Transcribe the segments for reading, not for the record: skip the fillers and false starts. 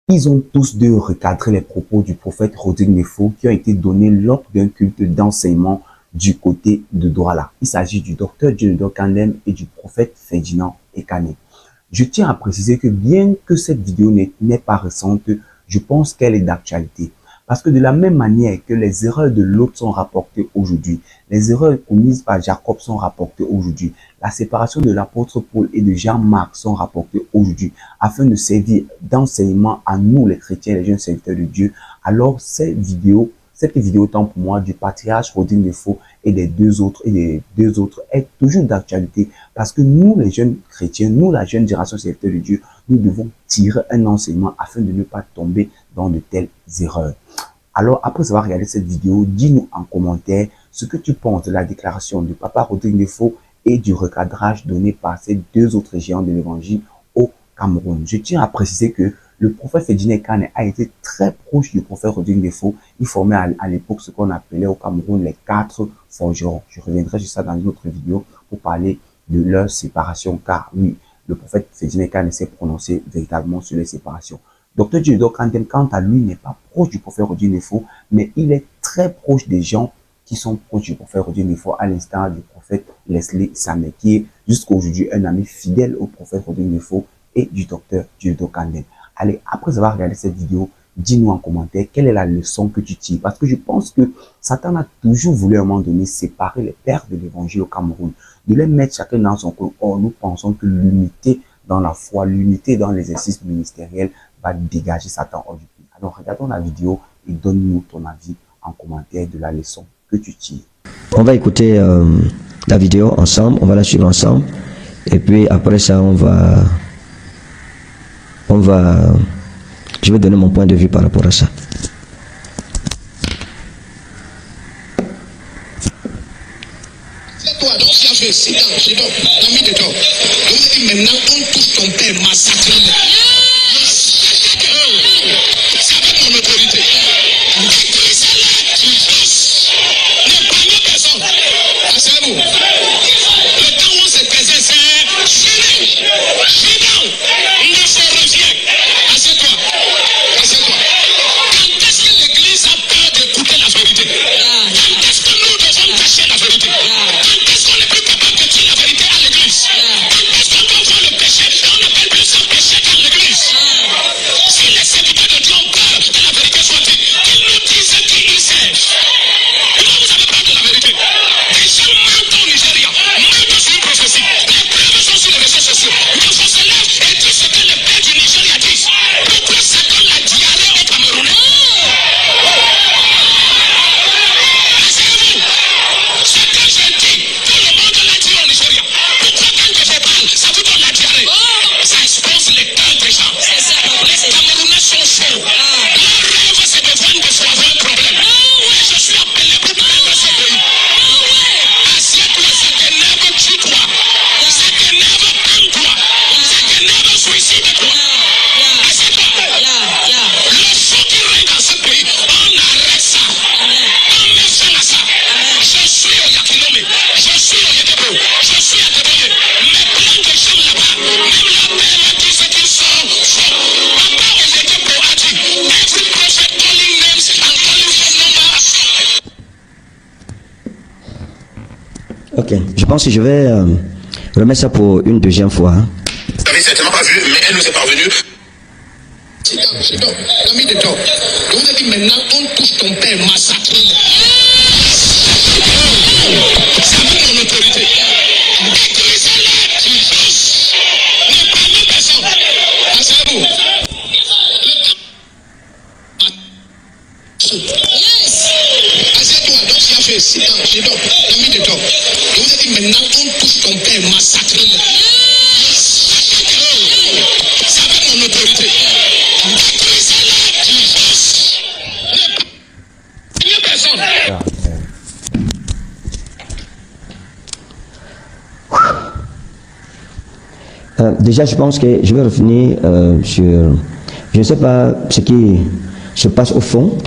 Ils ont tous deux recadré les propos du prophète Rodrigue Nefo qui ont été donnés lors d'un culte d'enseignement du côté de Douala. Il s'agit du docteur Dieudonné Kandem et du prophète Ferdinand Ekane. Je tiens à préciser que bien que cette vidéo n'est pas récente, je pense qu'elle est d'actualité. Parce que de la même manière que les erreurs de l'autre sont rapportées aujourd'hui, les erreurs commises par Jacob sont rapportées aujourd'hui, la séparation de l'apôtre Paul et de Jean-Marc sont rapportées aujourd'hui, afin de servir d'enseignement à nous les chrétiens, les jeunes serviteurs de Dieu. Alors cette vidéo tant pour moi du patriarche Rodrigue Nefo et des deux autres est toujours d'actualité parce que nous les jeunes chrétiens, nous la jeune génération serviteurs de Dieu, nous devons tirer un enseignement afin de ne pas tomber dans de telles erreurs. Alors après avoir regardé cette vidéo, dis-nous en commentaire ce que tu penses de la déclaration du papa Rodrigue Nefo et du recadrage donné par ces deux autres géants de l'évangile au Cameroun. Je tiens à préciser que le prophète Ferdinand Ekane a été très proche du prophète Rodrigue Nefo. Il formait à l'époque ce qu'on appelait au Cameroun les 4 forgerons. Je reviendrai sur ça dans une autre vidéo pour parler de leur séparation, car oui, le prophète Ferdinand Ekane s'est prononcé véritablement sur les séparations. Dr Dieudonné Kandem, quant à lui, n'est pas proche du prophète Rodrigue Nefo, mais il est très proche des gens qui sont proches du prophète Rodrigue Nefo, à l'instar du prophète Leslie Samé, qui est jusqu'à aujourd'hui un ami fidèle au prophète Rodrigue Nefo et du docteur Dieudonné Kandem. Allez, après avoir regardé cette vidéo, dis-nous en commentaire quelle est la leçon que tu tires. Parce que je pense que Satan a toujours voulu à un moment donné séparer les pères de l'évangile au Cameroun, de les mettre chacun dans son coin. Or, nous pensons que l'unité dans la foi, l'unité dans l'exercice ministériel va dégager Satan hors du pays. Alors, regardons la vidéo et donne-nous ton avis en commentaire de la leçon que tu tires. On va écouter la vidéo ensemble, on va la suivre ensemble. Et puis après ça, je vais donner mon point de vue par rapport à ça. C'est toi, donc tu as fait, c'est donc, t'as mis dedans. Donc tu dis maintenant, on touche ton père massacré. C'est avec mon autorité. Ne parlez personne. Asseyez-vous. Le temps où on se taisait, c'est Gédéon. Ne se revient. Assieds-toi. Assieds-toi. Quand est-ce que l'église a peur d'écouter la vérité? Quand est-ce que nous devons cacher la vérité? Quand est-ce qu'on est plus capable de dire la vérité à l'église? Quand est-ce qu'on doit voir le péché? On appelle plus ça péché dans l'église. Si les serviteurs de Dieu ont peur que la vérité soit dite, qu'ils nous disent qui ils servent. Et moi, vous avez peur de la vérité. Des gens mentent au Nigeria, mentent sur une prophétie. Les preuves sont sur les réseaux sociaux. Mais il faut se lever et dire ce que les pères du Nigeria disent. Pourquoi ça donne la diarrhée au Cameroun? Asseyez-vous. Ce que je dis, tout le monde l'a dit au Nigeria. Pourquoi quand que je parle, ça vous donne la diarrhée? Ça expose les cœurs des gens. Les Camerounais sont chauds. Leur rêve, c'est de vendre de soif un problème. Mais je suis appelé pour prendre ce pays. Assieds-toi, ça t'énerve, tue-toi. Ça t'énerve, prends-toi. Ça t'énerve, suicide-toi. Assieds-toi. Le feu qui règne dans ce pays, on arrête ça. On met fin à ça. Je suis au Yakinome. Je suis au Yedebo. Je suis à Teboye. Mais plein de gens là-bas, même la paix dit ce qu'ils sont. Papa au Yedebo a dit, every prophet calling names and calling phone numbers. Ok, je pense que je vais remettre ça pour une deuxième fois. Hein. Vous n'avez certainement pas vu, mais elle nous est parvenue. C'est donc, t'as mis dedans. Donc vous avez dit maintenant, on touche ton père massacré. C'est avec mon autorité. Détruisez-les. Ne parlez personne. Asseyez-vous. Assieds-toi, donc tu as fait, c'est donc, t'as mis dedans. Donc vous avez dit maintenant, on touche ton père massacré. C'est avec mon autorité. Détruisez-les. Ne parlez personne. Déjà, je pense que je vais revenir sur... Je ne sais pas ce qui se passe au fond,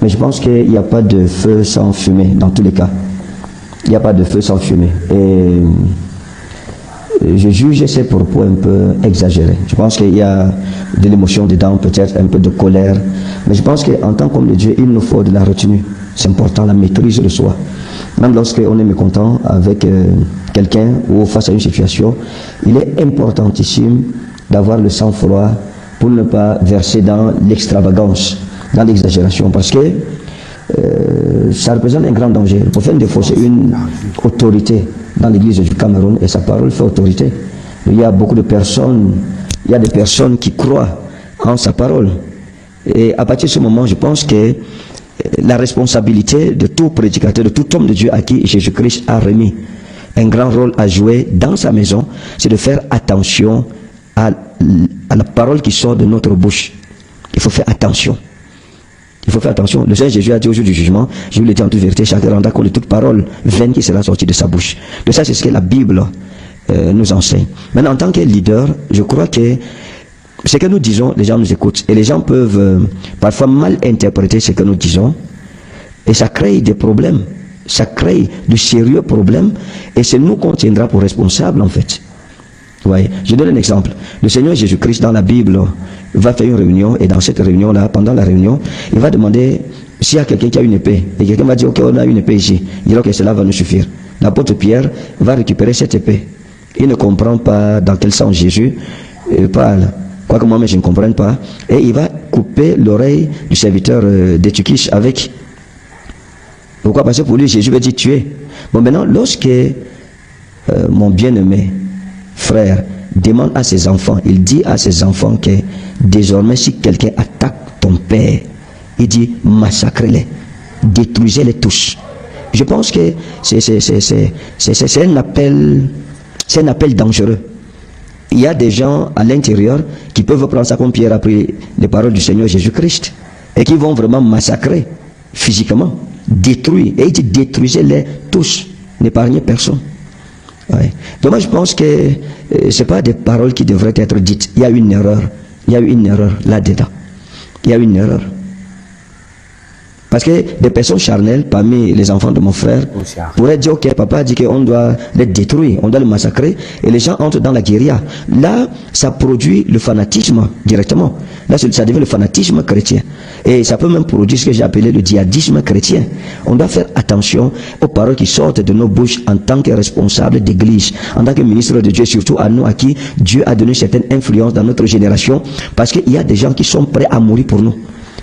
mais je pense qu'il n'y a pas de feu sans fumée, dans tous les cas. Il n'y a pas de feu sans fumée. Et je juge ces propos un peu exagérés. Je pense qu'il y a de l'émotion dedans, peut-être un peu de colère. Mais je pense qu'en tant qu'homme de Dieu, il nous faut de la retenue. C'est important, la maîtrise de soi. Même lorsqu'on est mécontent avec quelqu'un ou face à une situation, il est importantissime d'avoir le sang-froid pour ne pas verser dans l'extravagance, dans l'exagération. Parce que ça représente un grand danger. Le prophète, des fois, c'est une autorité dans l'église du Cameroun et sa parole fait autorité. Il y a beaucoup de personnes, il y a des personnes qui croient en sa parole. Et à partir de ce moment, je pense que la responsabilité de tout prédicateur, de tout homme de Dieu à qui Jésus-Christ a remis un grand rôle à jouer dans sa maison, c'est de faire attention à la parole qui sort de notre bouche. Il faut faire attention. Il faut faire attention. Le Seigneur Jésus a dit au jour du jugement, je vous le dis en toute vérité, chacun rendra compte de toute parole vaine qui sera sortie de sa bouche. De ça, c'est ce que la Bible nous enseigne. Maintenant, en tant que leader, je crois que ce que nous disons, les gens nous écoutent. Et les gens peuvent parfois mal interpréter ce que nous disons. Et ça crée des problèmes. Ça crée de sérieux problèmes. Et c'est nous qu'on tiendra pour responsables, en fait. Ouais. Je donne un exemple. Le Seigneur Jésus-Christ, dans la Bible, va faire une réunion. Et dans cette réunion-là, pendant la réunion, il va demander s'il y a quelqu'un qui a une épée. Et quelqu'un va dire, ok, on a une épée ici. Il dira que cela va nous suffire. L'apôtre Pierre va récupérer cette épée. Il ne comprend pas dans quel sens Jésus parle. Quoique moi-même je ne comprenne pas. Et il va couper l'oreille du serviteur d'Étychus avec. Pourquoi? Parce que pour lui, Jésus veut dire tuer. Bon, maintenant, lorsque mon bien-aimé frère demande à ses enfants, il dit à ses enfants que désormais, si quelqu'un attaque ton père, il dit massacrez-les, détruisez-les tous. Je pense que c'est un appel dangereux. Il y a des gens à l'intérieur qui peuvent prendre ça comme Pierre a pris les paroles du Seigneur Jésus-Christ et qui vont vraiment massacrer physiquement, détruire. Et il dit détruisez-les tous, n'épargnez personne. Ouais. Donc moi je pense que ce n'est pas des paroles qui devraient être dites. Il y a une erreur. Il y a une erreur là-dedans. Il y a une erreur. Parce que des personnes charnelles parmi les enfants de mon frère pourraient dire, ok, papa a dit qu'on doit les détruire, on doit les massacrer, et les gens entrent dans la guérilla. Là, ça produit le fanatisme directement. Là, ça devient le fanatisme chrétien. Et ça peut même produire ce que j'ai appelé le djihadisme chrétien. On doit faire attention aux paroles qui sortent de nos bouches en tant que responsables d'église, en tant que ministre de Dieu, surtout à nous à qui Dieu a donné certaines influences dans notre génération, parce qu'il y a des gens qui sont prêts à mourir pour nous,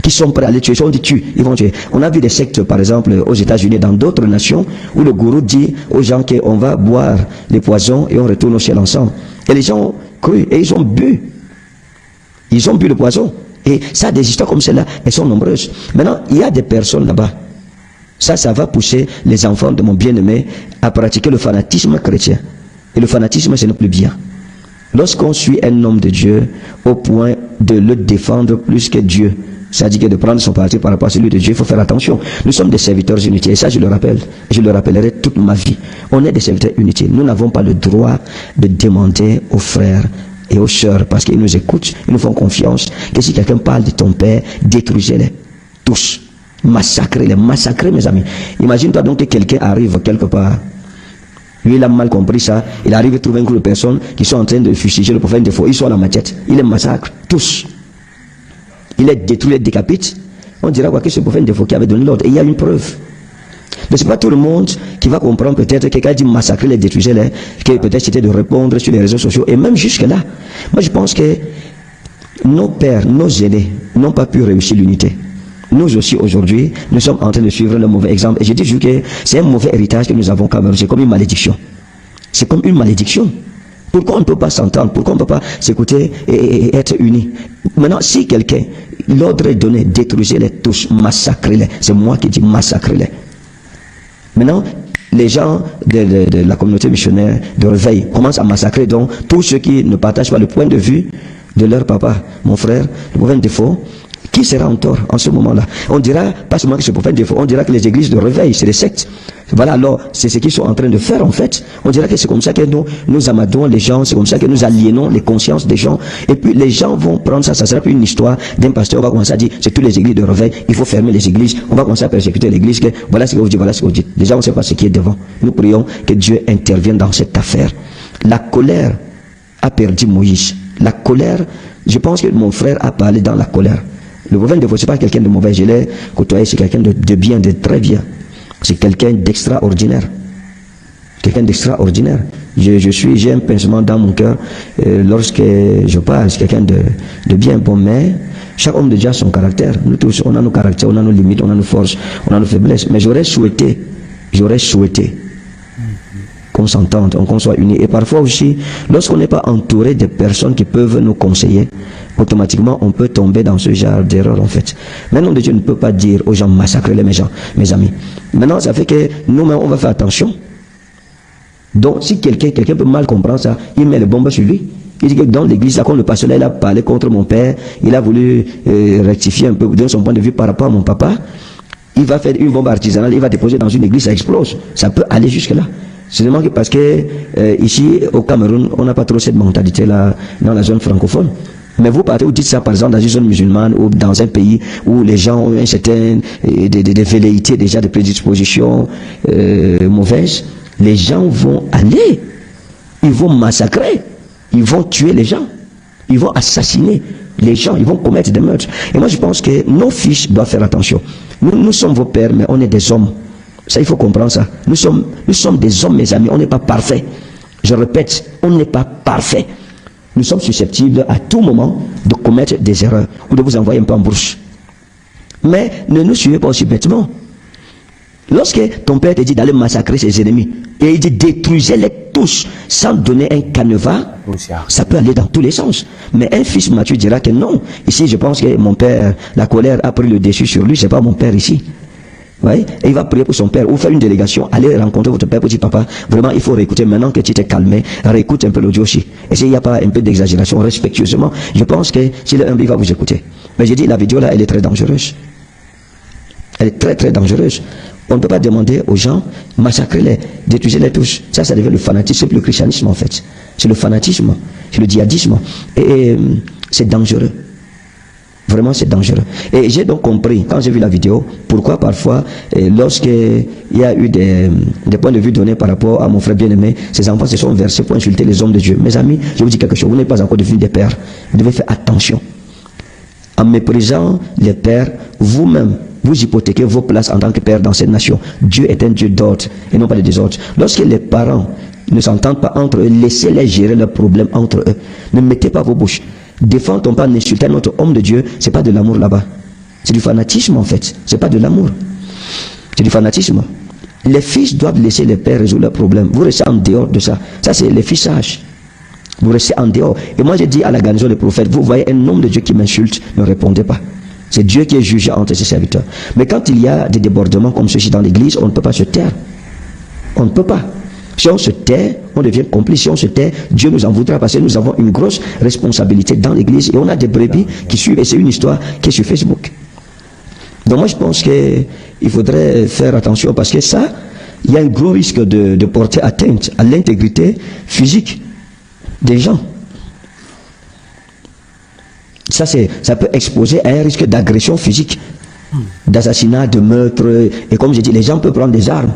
qui sont prêts à les tuer. Si on dit tue, ils vont tuer. On a vu des sectes, par exemple, aux États-Unis, dans d'autres nations, où le gourou dit aux gens qu'on va boire les poisons et on retourne au ciel ensemble. Et les gens ont cru et ils ont bu. Ils ont bu le poison. Et ça, des histoires comme celle-là, elles sont nombreuses. Maintenant, il y a des personnes là-bas. Ça va pousser les enfants de mon bien-aimé à pratiquer le fanatisme chrétien. Et le fanatisme, ce n'est plus bien. Lorsqu'on suit un homme de Dieu au point de le défendre plus que Dieu, c'est-à-dire que de prendre son parti par rapport à celui de Dieu, il faut faire attention. Nous sommes des serviteurs inutiles, et ça je le rappelle, et je le rappellerai toute ma vie. On est des serviteurs inutiles. Nous n'avons pas le droit de demander aux frères et aux sœurs, parce qu'ils nous écoutent, ils nous font confiance, que si quelqu'un parle de ton père, détruisez-les tous, massacrez-les, massacrez mes amis. Imagine-toi donc que quelqu'un arrive quelque part, lui il a mal compris ça, il arrive à trouver un groupe de personnes qui sont en train de fustiger le prophète de faux, ils sont à la machette, il les massacre tous. Il est détruit, il est décapite. On dira quoi que ce prophète de faux qui avait donné l'ordre. Et il y a une preuve. Mais ce n'est pas tout le monde qui va comprendre peut-être que quelqu'un dit massacrer les détruisez les, que peut-être c'était de répondre sur les réseaux sociaux. Et même jusque-là, moi je pense que nos pères, nos aînés n'ont pas pu réussir l'unité. Nous aussi aujourd'hui, nous sommes en train de suivre le mauvais exemple. Et je dis que c'est un mauvais héritage que nous avons quand même. C'est comme une malédiction. C'est comme une malédiction. Pourquoi on ne peut pas s'entendre? Pourquoi on ne peut pas s'écouter et être unis? Maintenant, si quelqu'un, l'ordre est donné, détruisez-les tous, massacrez-les. C'est moi qui dis massacrez-les. Maintenant, les gens de la communauté missionnaire de Réveil commencent à massacrer donc tous ceux qui ne partagent pas le point de vue de leur papa, mon frère, le prophète de faux. Qui sera en tort en ce moment-là? On dira, pas seulement que ce prophète de faux, on dira que les églises de Réveil, c'est des sectes. Voilà, alors, c'est ce qu'ils sont en train de faire en fait. On dirait que c'est comme ça que nous amadons les gens, c'est comme ça que nous aliénons les consciences des gens. Et puis les gens vont prendre ça, ça sera plus une histoire d'un pasteur, on va commencer à dire, c'est toutes les églises de Réveil, il faut fermer les églises, on va commencer à persécuter l'église, que voilà ce que vous dites, voilà ce que vous dites. Déjà on ne sait pas ce qui est devant. Nous prions que Dieu intervienne dans cette affaire. La colère a perdu Moïse. La colère, je pense que mon frère a parlé dans la colère. Le prophète de c'est pas quelqu'un de mauvais, je l'ai côtoyé, c'est quelqu'un de bien, de très bien. C'est quelqu'un d'extraordinaire. Quelqu'un d'extraordinaire. J'ai un pincement dans mon cœur lorsque je parle, c'est quelqu'un de bien. Bon, mais chaque homme de Dieu a son caractère. Nous tous, on a nos caractères, on a nos limites, on a nos forces, on a nos faiblesses. Mais j'aurais souhaité qu'on s'entende, qu'on soit unis. Et parfois aussi, lorsqu'on n'est pas entouré de personnes qui peuvent nous conseiller, automatiquement, on peut tomber dans ce genre d'erreur, en fait. Maintenant, Dieu ne peut pas dire aux gens, massacrez-les, mes amis. Maintenant, ça fait que nous-mêmes, on va faire attention. Donc, si quelqu'un peut mal comprendre ça, il met les bombes sur lui. Il dit que dans l'église, là, quand le pasteur il a parlé contre mon père, il a voulu rectifier un peu, donner son point de vue par rapport à mon papa, il va faire une bombe artisanale, il va déposer dans une église, ça explose. Ça peut aller jusque-là. C'est seulement que parce que ici, au Cameroun, on n'a pas trop cette mentalité-là dans la zone francophone. Mais vous partez, vous dites ça par exemple dans une zone musulmane ou dans un pays où les gens ont un certain des velléités déjà, de prédispositions mauvaises, les gens vont aller, ils vont massacrer, ils vont tuer les gens, ils vont assassiner les gens, ils vont commettre des meurtres. Et moi je pense que nos fils doivent faire attention. Nous sommes vos pères, mais on est des hommes. Ça, il faut comprendre ça. Nous sommes des hommes, mes amis, on n'est pas parfaits. Je répète, on n'est pas parfaits. Nous sommes susceptibles à tout moment de commettre des erreurs ou de vous envoyer un peu en brousse. Mais ne nous suivez pas aussi bêtement. Lorsque ton père te dit d'aller massacrer ses ennemis et il dit détruisez-les tous sans donner un canevas, ça peut aller dans tous les sens. Mais un fils mature dira que non. Ici, je pense que mon père, la colère a pris le dessus sur lui, c'est pas mon père ici. Ouais? Et il va prier pour son père ou faire une délégation, aller rencontrer votre père pour dire papa, vraiment il faut réécouter maintenant que tu t'es calmé, réécoute un peu l'audio aussi. Et s'il n'y a pas un peu d'exagération, respectueusement, je pense que s'il est humble, il va vous écouter. Mais j'ai dit, la vidéo là, elle est très dangereuse. Elle est très très dangereuse. On ne peut pas demander aux gens, massacrez-les, détruisez-les tous. Ça devient le fanatisme, c'est plus le christianisme en fait. C'est le fanatisme, c'est le djihadisme. Et c'est dangereux. Vraiment, c'est dangereux. Et j'ai donc compris, quand j'ai vu la vidéo, pourquoi parfois, lorsqu'il y a eu des points de vue donnés par rapport à mon frère bien-aimé, ces enfants se sont versés pour insulter les hommes de Dieu. Mes amis, je vous dis quelque chose, vous n'êtes pas encore devenus des pères. Vous devez faire attention. En méprisant les pères, vous-même, vous hypothéquez vos places en tant que père dans cette nation. Dieu est un Dieu d'ordre et non pas de désordre. Lorsque les parents ne s'entendent pas entre eux, laissez-les gérer leurs problèmes entre eux. Ne mettez pas vos bouches. Défendons pas en insultant notre homme de Dieu, c'est pas de l'amour là-bas. C'est du fanatisme en fait. C'est pas de l'amour. C'est du fanatisme. Les fils doivent laisser les pères résoudre leurs problèmes. Vous restez en dehors de ça. Ça c'est les fils sages. Vous restez en dehors. Et moi j'ai dit à la garnison des prophètes, vous voyez un homme de Dieu qui m'insulte, ne répondez pas. C'est Dieu qui est jugé entre ses serviteurs. Mais quand il y a des débordements comme ceci dans l'église, on ne peut pas se taire. On ne peut pas. Si on se tait, on devient complice. Si on se tait, Dieu nous en voudra parce que nous avons une grosse responsabilité dans l'église et on a des brebis qui suivent. Et c'est une histoire qui est sur Facebook. Donc moi je pense qu'il faudrait faire attention parce que ça, il y a un gros risque de porter atteinte à l'intégrité physique des gens. Ça peut exposer à un risque d'agression physique, d'assassinat, de meurtre. Et comme je dis, les gens peuvent prendre des armes.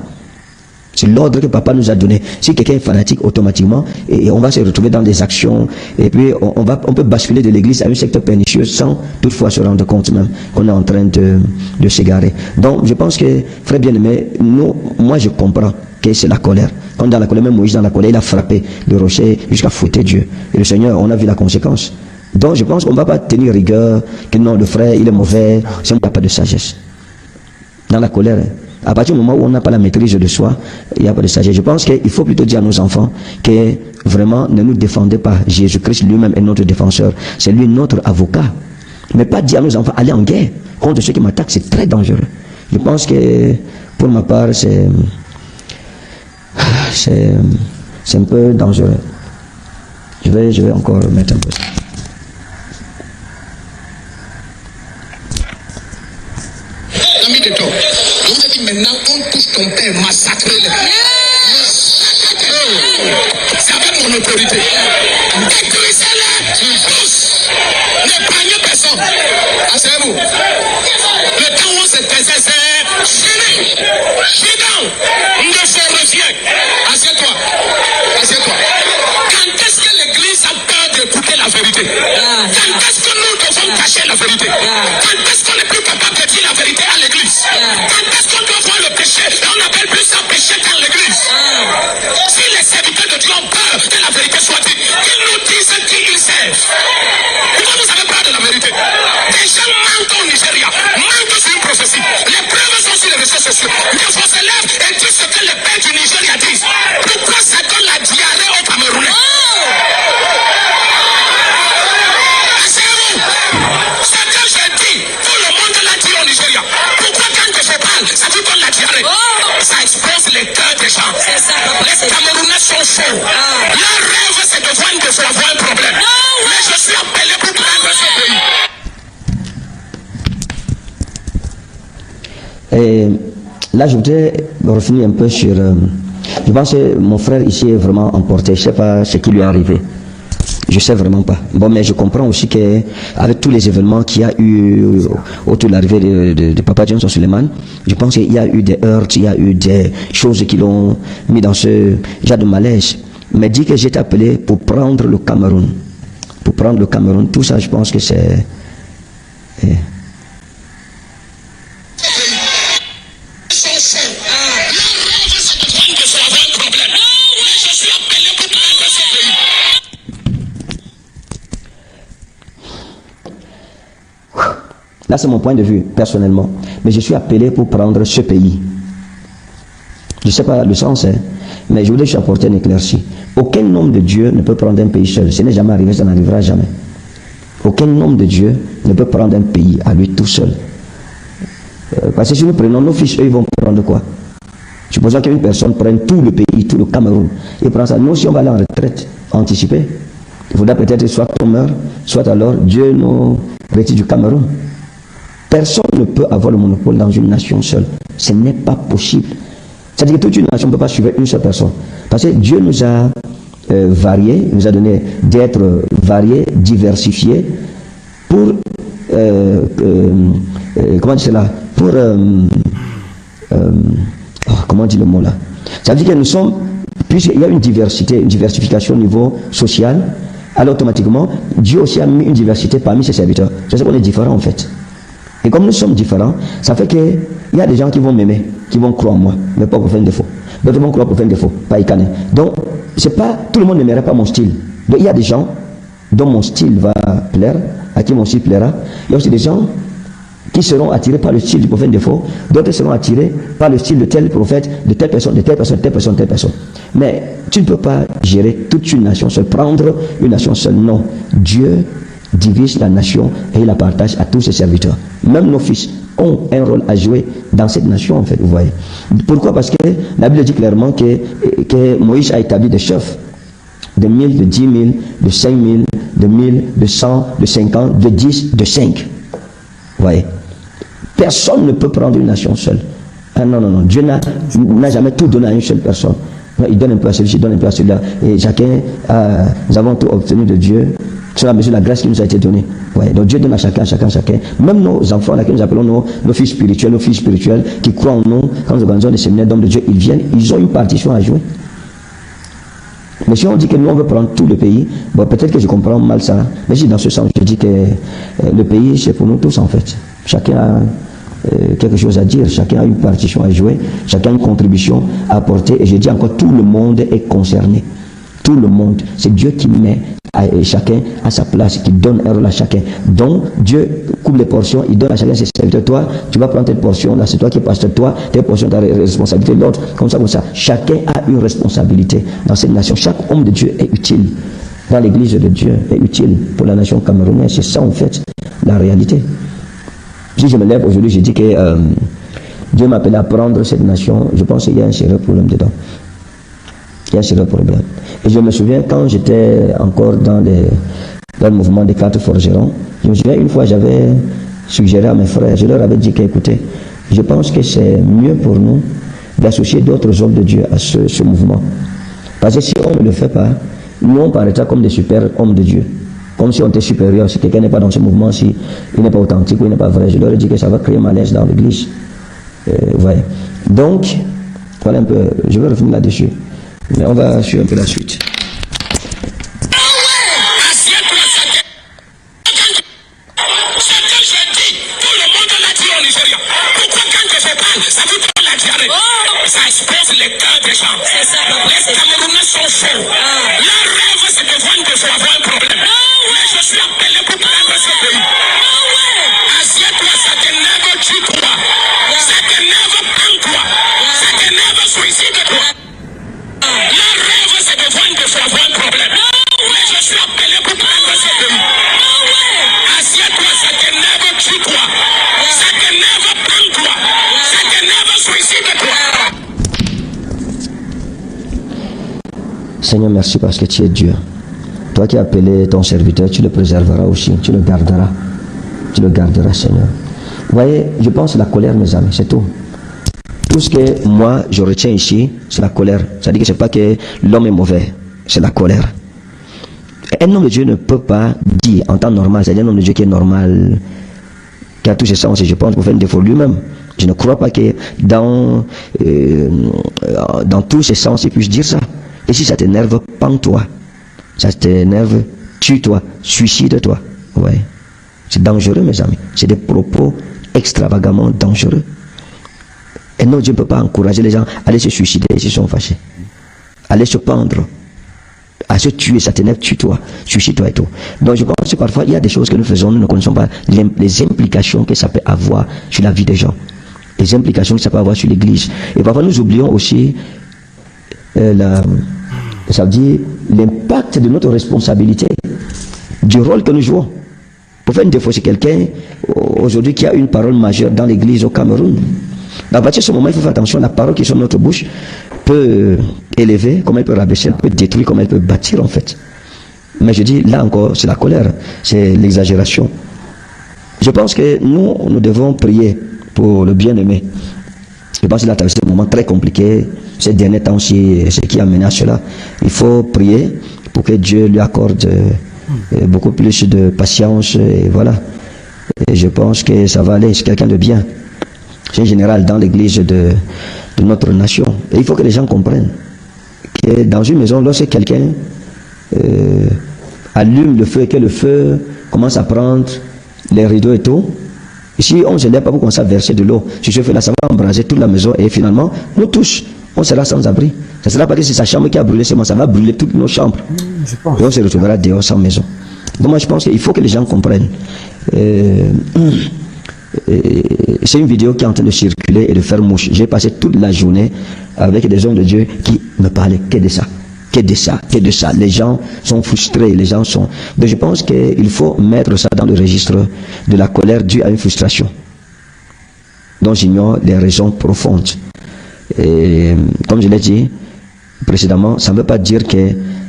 C'est l'ordre que papa nous a donné. Si quelqu'un est fanatique, automatiquement, et on va se retrouver dans des actions, et puis on peut basculer de l'église à un secteur pernicieux sans toutefois se rendre compte même qu'on est en train de s'égarer. Donc je pense que, frère bien-aimé, moi je comprends que c'est la colère. Quand dans la colère, même Moïse dans la colère, il a frappé le rocher jusqu'à fouetter Dieu. Et le Seigneur, on a vu la conséquence. Donc je pense qu'on ne va pas tenir rigueur, que non, le frère, il est mauvais, si on n'a pas de sagesse. Dans la colère, à partir du moment où on n'a pas la maîtrise de soi, il n'y a pas de sagesse. Je pense qu'il faut plutôt dire à nos enfants que vraiment ne nous défendez pas. Jésus-Christ lui-même est notre défenseur. C'est lui notre avocat. Mais pas dire à nos enfants, allez en guerre contre ceux qui m'attaquent, c'est très dangereux. Je pense que pour ma part, c'est un peu dangereux. Je vais encore mettre un peu ça. Maintenant, on touche ton père, massacre-le. C'est avec mon autorité. Détruisez-les tous. N'épargnez personne. Asseyez-vous. Le temps où on se taisait, c'est fini. Chidon. Ne se revient. Assieds-toi. Assieds-toi. la vérité? Quand est-ce qu'on est plus capable de dire la vérité à l'église? Quand est-ce qu'on doit voir le péché et on appelle plus ça péché qu'à l'église? Si les serviteurs de Dieu ont peur que la vérité soit dite, qu'ils nous disent qui ils servent. Pourquoi vous avez peur de la vérité? Des gens manquent au Nigeria, manquent sur une prophétie. Les preuves sont sur les réseaux sociaux. Des fois se lèvent et disent ce que les pères du Nigeria disent. Pourquoi ça donne la diarrhée aux Camerounais? Ce que je dis, tout le monde l'a dit au Nigeria. Pourquoi quand je parle, ça vous donne la diarrhée? Ça expose les cœurs des gens. Les Camerounais sont chauds. Leur rêve, c'est de voir de avoir un problème. Mais je suis appelé pour prendre ce pays. Et là, je voudrais revenir un peu sur... je pense que mon frère ici est vraiment emporté. Je ne sais pas ce qui lui est arrivé. Je ne sais vraiment pas. Bon, mais je comprends aussi qu'avec tous les événements qu'il y a eu autour de l'arrivée de Papa Johnson Suleiman, je pense qu'il y a eu des heurts, il y a eu des choses qui l'ont mis dans ce genre de malaise. Mais dit que j'ai été appelé pour prendre le Cameroun. Pour prendre le Cameroun. Tout ça, je pense que c'est... Là, c'est mon point de vue, personnellement. Mais je suis appelé pour prendre ce pays. Je ne sais pas le sens, hein, mais je voulais juste apporter une éclaircie. Aucun homme de Dieu ne peut prendre un pays seul. Ce n'est jamais arrivé, ça n'arrivera jamais. Aucun homme de Dieu ne peut prendre un pays à lui tout seul. Parce que si nous prenons nos fils, eux, ils vont prendre quoi? Supposons qu'une personne prenne tout le pays, tout le Cameroun, et prend ça. Nous, si on va aller en retraite anticipée, il faudra peut-être soit qu'on meurt, soit alors Dieu nous retire du Cameroun. Personne ne peut avoir le monopole dans une nation seule. Ce n'est pas possible. C'est-à-dire que toute une nation ne peut pas suivre une seule personne. Parce que Dieu nous a variés, nous a donné d'être variés, diversifiés, pour, comment dire cela? Pour, comment dire le mot là? Ça veut dire que nous sommes, puisqu'il y a une diversité, une diversification au niveau social, alors automatiquement, Dieu aussi a mis une diversité parmi ses serviteurs. C'est-à-dire qu'on est différents en fait. Et comme nous sommes différents, ça fait qu'il y a des gens qui vont m'aimer, qui vont croire en moi, mais pas pour faire un défaut. D'autres vont croire pour faire un défaut, pas Ikané. Donc, c'est pas, tout le monde n'aimerait pas mon style. Donc, il y a des gens dont mon style va plaire, à qui mon style plaira. Il y a aussi des gens qui seront attirés par le style du prophète défaut, d'autres seront attirés par le style de tel prophète, de telle personne, de telle personne, de telle personne, de telle personne. Mais tu ne peux pas gérer toute une nation seule, prendre une nation seule. Non. Dieu divise la nation et il la partage à tous ses serviteurs. Même nos fils ont un rôle à jouer dans cette nation, en fait, vous voyez. Pourquoi? Parce que la Bible dit clairement que Moïse a établi des chefs de 1000, de 10 000, de 5 000, de 1000, de 100, de 50, de 10, de 5. Vous voyez. Personne ne peut prendre une nation seule. Ah non, non, non. Dieu n'a jamais tout donné à une seule personne. Il donne un peu à celui-ci, il donne un peu à celui-là. Et chacun, nous avons tout obtenu de Dieu sur la mesure de la grâce qui nous a été donnée. Ouais, donc Dieu donne à chacun. Même nos enfants, là, que nous appelons nos fils spirituels, qui croient en nous, quand nous organisons des séminaires d'hommes de Dieu, ils viennent, ils ont une partition à jouer. Mais si on dit que nous, on veut prendre tout le pays, bon, peut-être que je comprends mal ça. Mais si dans ce sens, je dis que le pays, c'est pour nous tous, en fait. Chacun a quelque chose à dire, chacun a une partition à jouer, chacun a une contribution à apporter. Et je dis encore, tout le monde est concerné. Tout le monde. C'est Dieu qui met chacun à sa place, qui donne un rôle à chacun. Donc, Dieu coupe les portions, il donne à chacun ses serviteurs. Toi, tu vas prendre telle portion, là, c'est toi qui es pasteur, toi, telle portion, ta responsabilité, l'autre, comme ça. Chacun a une responsabilité dans cette nation. Chaque homme de Dieu est utile. Dans l'église de Dieu est utile pour la nation camerounaise. C'est ça, en fait, la réalité. Si je me lève aujourd'hui, je dis que Dieu m'appelle à prendre cette nation, je pense qu'il y a un sérieux problème dedans. Il y a un sérieux problème. Et je me souviens quand j'étais encore dans le mouvement des 4 forgerons, je me souviens une fois j'avais suggéré à mes frères, je leur avais dit qu'écoutez, je pense que c'est mieux pour nous d'associer d'autres hommes de Dieu à ce mouvement. Parce que si on ne le fait pas, nous on paraîtra comme des super hommes de Dieu. Comme si on était supérieur. Si quelqu'un n'est pas dans ce mouvement, si il n'est pas authentique ou il n'est pas vrai, je leur ai dit que ça va créer malaise dans l'église. Voyez. Donc, voilà un peu, je vais revenir là-dessus. Mais on va suivre un peu la suite. C'est attirés. Ça expose les cœurs des gens. Les Camerounais sont chauds. Leur rêve, c'est de voir qu'il faut avoir un problème. Mais je suis appelé pour prendre ce pays. Assieds-toi, ça t'énerve, tue-toi. Ça t'énerve, prends-toi. Ça t'énerve, suicide-toi. Leur rêve, c'est de voir qu'il faut avoir un problème. Mais je suis appelé pour prendre ce pays. Assieds-toi, ça t'énerve, tue-toi. Ça t'énerve, prends-toi. Ça t'énerve, suicide-toi. Seigneur, merci parce que tu es Dieu. Toi qui as appelé ton serviteur, tu le préserveras aussi, tu le garderas. Tu le garderas, Seigneur. Vous voyez, je pense la colère, mes amis, c'est tout. Tout ce que moi, je retiens ici, c'est la colère. C'est-à-dire que ce n'est pas que l'homme est mauvais, c'est la colère. Un homme de Dieu ne peut pas dire en temps normal, c'est un homme de Dieu qui est normal, qui a tous ses sens, et je pense pour faire un défaut lui-même. Je ne crois pas que dans tous ses sens, il puisse dire ça. Et si ça t'énerve, pends-toi. Ça t'énerve, tue-toi, suicide-toi. Ouais. C'est dangereux, mes amis. C'est des propos extravagamment dangereux. Et non, Dieu ne peut pas encourager les gens à aller se suicider s'ils sont fâchés. Aller se pendre. À se tuer, ça t'énerve, tue-toi, suicide-toi et tout. Donc je pense que parfois, il y a des choses que nous faisons, nous ne connaissons pas les implications que ça peut avoir sur la vie des gens. Les implications que ça peut avoir sur l'Église. Et parfois, nous oublions aussi ça veut dire l'impact de notre responsabilité, du rôle que nous jouons. Pour faire une défaut, c'est quelqu'un aujourd'hui qui a une parole majeure dans l'église au Cameroun. À partir de ce moment, il faut faire attention, la parole qui est sur notre bouche peut élever, comme elle peut rabaisser, elle peut détruire, comme elle peut bâtir en fait. Mais je dis, là encore, c'est la colère, c'est l'exagération. Je pense que nous devons prier pour le bien-aimé. Je pense qu'il a traversé un moment très compliqué ces derniers temps aussi, ce qui a mené à cela. Il faut prier pour que Dieu lui accorde beaucoup plus de patience, et voilà. Et je pense que ça va aller, c'est quelqu'un de bien. C'est un général dans l'église de notre nation. Et il faut que les gens comprennent que dans une maison, lorsque quelqu'un allume le feu et que le feu commence à prendre les rideaux et tout, ici on ne se lève pas pour commencer à verser de l'eau sur ce feu-là, ça va embraser toute la maison et finalement, nous tous, on sera sans abri. Ça sera pas que c'est sa chambre qui a brûlé seulement, ça va brûler toutes nos chambres. Et on se retrouvera dehors sans maison. Donc moi je pense qu'il faut que les gens comprennent. C'est une vidéo qui est en train de circuler et de faire mouche. J'ai passé toute la journée avec des hommes de Dieu qui ne parlaient que de ça. Que de ça, que de ça. Les gens sont frustrés, les gens sont... Donc je pense qu'il faut mettre ça dans le registre de la colère due à une frustration dont j'ignore les raisons profondes. Et comme je l'ai dit précédemment, ça ne veut pas dire que